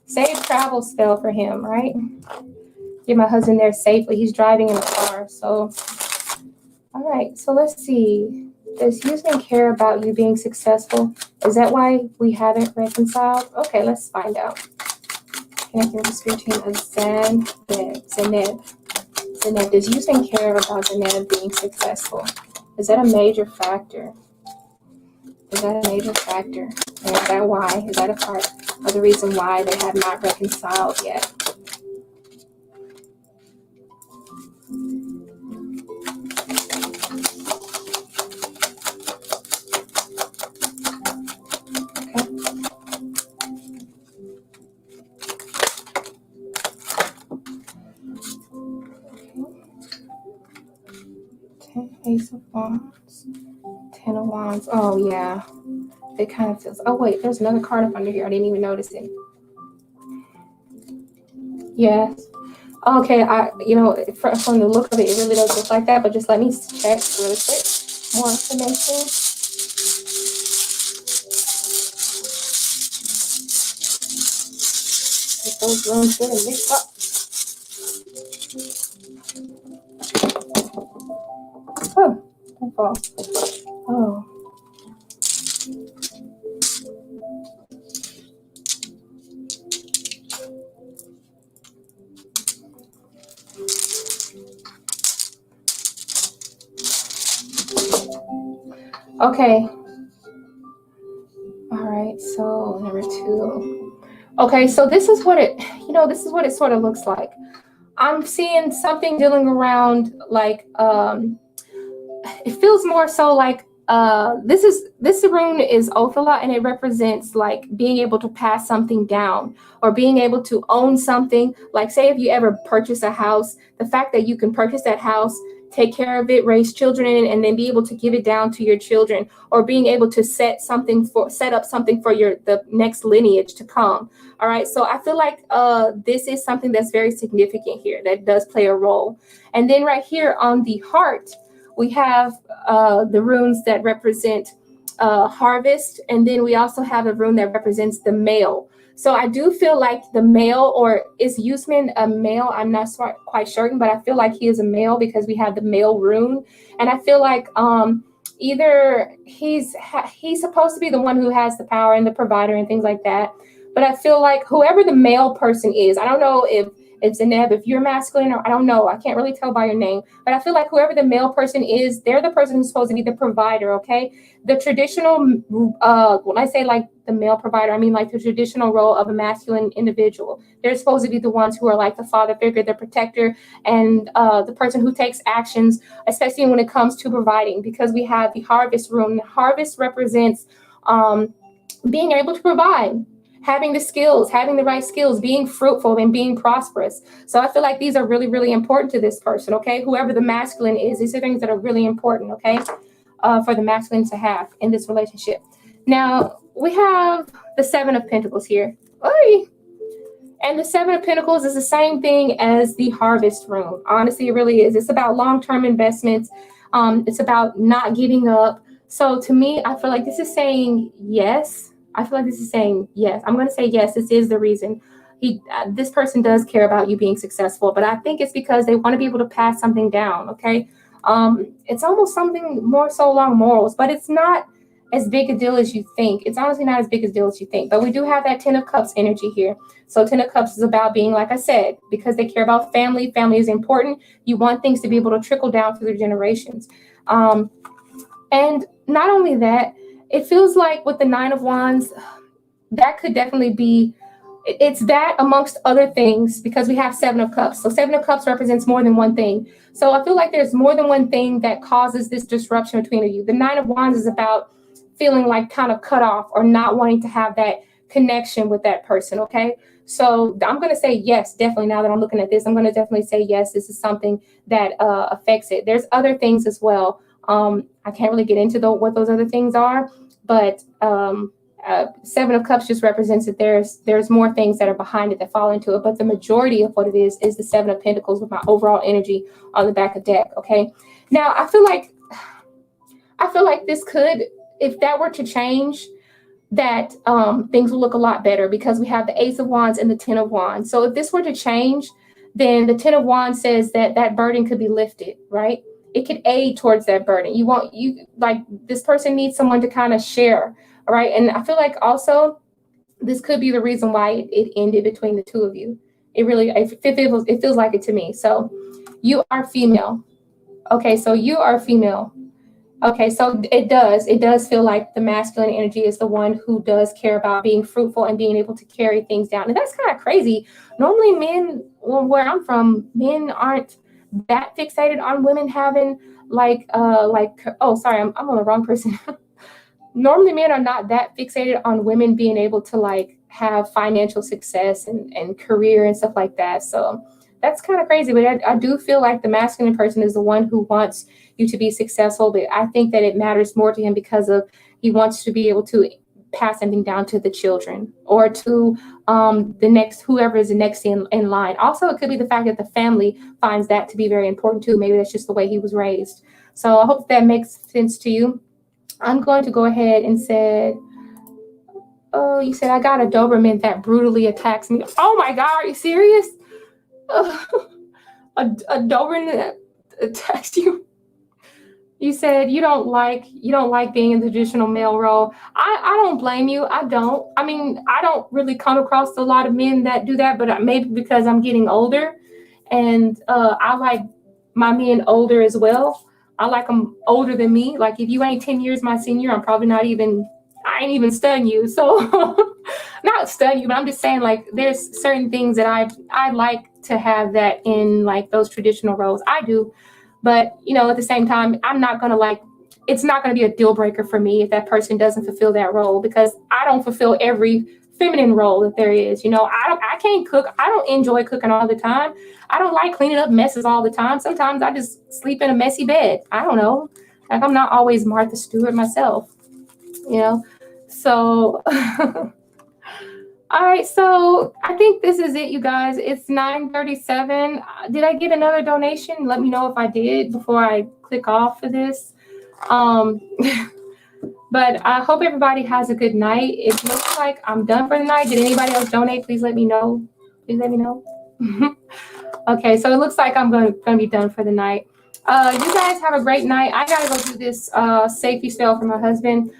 safe travel spell for him, right? Get my husband there safely. He's driving in a car, so. All right, so let's see. Does Yasmin care about you being successful? Is that why we haven't reconciled? Okay, let's find out. Connecting with the spirit team of Zeneb. Does Yasmin care about Zeneb being successful? Is that a major factor? Is that a major factor? And is that why? Is that a part of the reason why they have not reconciled yet? Ace of Wands, 10 of Wands. Oh, yeah. It kind of feels... Oh, wait. There's another card up under here. I didn't even notice it. Yes. Okay. From the look of it, it really does look like that. But just let me check really quick. More information. Get those rooms good and mixed up. Oh, don't fall. Oh. Okay. All right. So number 2. Okay. So this is what it sort of looks like. I'm seeing something dealing around like it feels more so like this rune is Ophala, and it represents like being able to pass something down or being able to own something. Like, say if you ever purchase a house, the fact that you can purchase that house, take care of it, raise children in it, and then be able to give it down to your children, or being able to set up something for the next lineage to come. All right. So I feel like this is something that's very significant here that does play a role. And then right here on the heart, we have the runes that represent harvest, and then we also have a rune that represents the male. So I do feel like the male, or is Usman a male? I'm not quite certain, but I feel like he is a male because we have the male rune, and I feel like either he's supposed to be the one who has the power and the provider and things like that. But I feel like whoever the male person is, I don't know if it's Zeneb, if you're masculine, or I don't know. I can't really tell by your name. But I feel like whoever the male person is, they're the person who's supposed to be the provider, okay? The traditional, when I say like the male provider, I mean like the traditional role of a masculine individual. They're supposed to be the ones who are like the father figure, the protector, and the person who takes actions, especially when it comes to providing, because we have the harvest rune. Harvest represents being able to provide, having the skills, having the right skills, being fruitful and being prosperous. So I feel like these are really, really important to this person, okay? Whoever the masculine is, these are things that are really important, okay? For the masculine to have in this relationship. Now, we have the 7 of Pentacles here. Oy! And the 7 of Pentacles is the same thing as the harvest rune. Honestly, it really is. It's about long-term investments. It's about not giving up. So to me, I feel like this is saying yes. I feel like this is saying yes. I'm going to say yes. This is the reason. This person does care about you being successful, but I think it's because they want to be able to pass something down. Okay. It's almost something more so along morals, but it's not as big a deal as you think. It's honestly not as big a deal as you think, but we do have that 10 of Cups energy here. So 10 of Cups is about being, like I said, because they care about family. Family is important. You want things to be able to trickle down through the generations. And not only that, it feels like with the 9 of Wands, that could definitely be, it's that amongst other things, because we have 7 of Cups. So 7 of Cups represents more than one thing. So I feel like there's more than one thing that causes this disruption between you. The 9 of Wands is about feeling like kind of cut off or not wanting to have that connection with that person, okay? So I'm going to say yes, definitely. Now that I'm looking at this, I'm going to definitely say yes, this is something that affects it. There's other things as well. I can't really get into what those other things are, but 7 of Cups just represents that there's more things that are behind it that fall into it, but the majority of what it is the 7 of Pentacles with my overall energy on the back of deck. Okay, now I feel like this could, if that were to change, that things will look a lot better, because we have the Ace of Wands and the 10 of Wands. So if this were to change, then the 10 of Wands says that burden could be lifted, right? It could aid towards that burden. This person needs someone to kind of share. All right. And I feel like also this could be the reason why it ended between the two of you. It feels like it to me. So you are female. Okay. So you are female. Okay, so it does feel like the masculine energy is the one who does care about being fruitful and being able to carry things down. And that's kind of crazy. Normally men, well, where I'm from, men aren't that fixated on women having oh, sorry, I'm on the wrong person. Normally men are not that fixated on women being able to like have financial success and career and stuff like that. So that's kind of crazy, but I do feel like the masculine person is the one who wants you to be successful, but I think that it matters more to him because of he wants to be able to pass something down to the children or to the next, whoever is the next in line. Also, it could be the fact that the family finds that to be very important too. Maybe that's just the way he was raised. So I hope that makes sense to you. I'm going to go ahead and say, oh, you said I got a Doberman that brutally attacks me. Oh my God, are you serious? A Doberman that attacks you. You said you don't like being in the traditional male role. I don't blame you. I don't. I mean, I don't really come across a lot of men that do that, but maybe because I'm getting older, and I like my men older as well. I like them older than me. Like if you ain't 10 years my senior, I'm probably not even. I ain't even stun you. So not stun you, but I'm just saying like there's certain things that I like to have that in like those traditional roles. I do. But, you know, at the same time, I'm not going to it's not going to be a deal breaker for me if that person doesn't fulfill that role, because I don't fulfill every feminine role that there is. You know, I can't cook. I don't enjoy cooking all the time. I don't like cleaning up messes all the time. Sometimes I just sleep in a messy bed. I don't know. Like I'm not always Martha Stewart myself, you know? So, all right, so I think this is it, you guys. It's 9:37. Did I get another donation? Let me know if I did before I click off for this. But I hope everybody has a good night. It looks like I'm done for the night. Did anybody else donate? Please let me know. Please let me know. Okay, so it looks like I'm gonna be done for the night. You guys have a great night. I gotta go do this safety spell for my husband.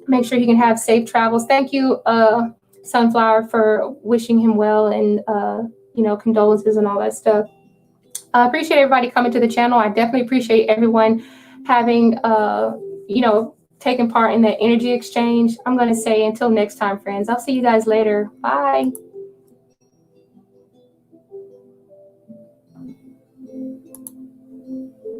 Make sure he can have safe travels. Thank you, Sunflower, for wishing him well and you know, condolences and all that stuff. I appreciate everybody coming to the channel. I definitely appreciate everyone having you know, taking part in that energy exchange. I'm going to say until next time, friends. I'll see you guys later. Bye.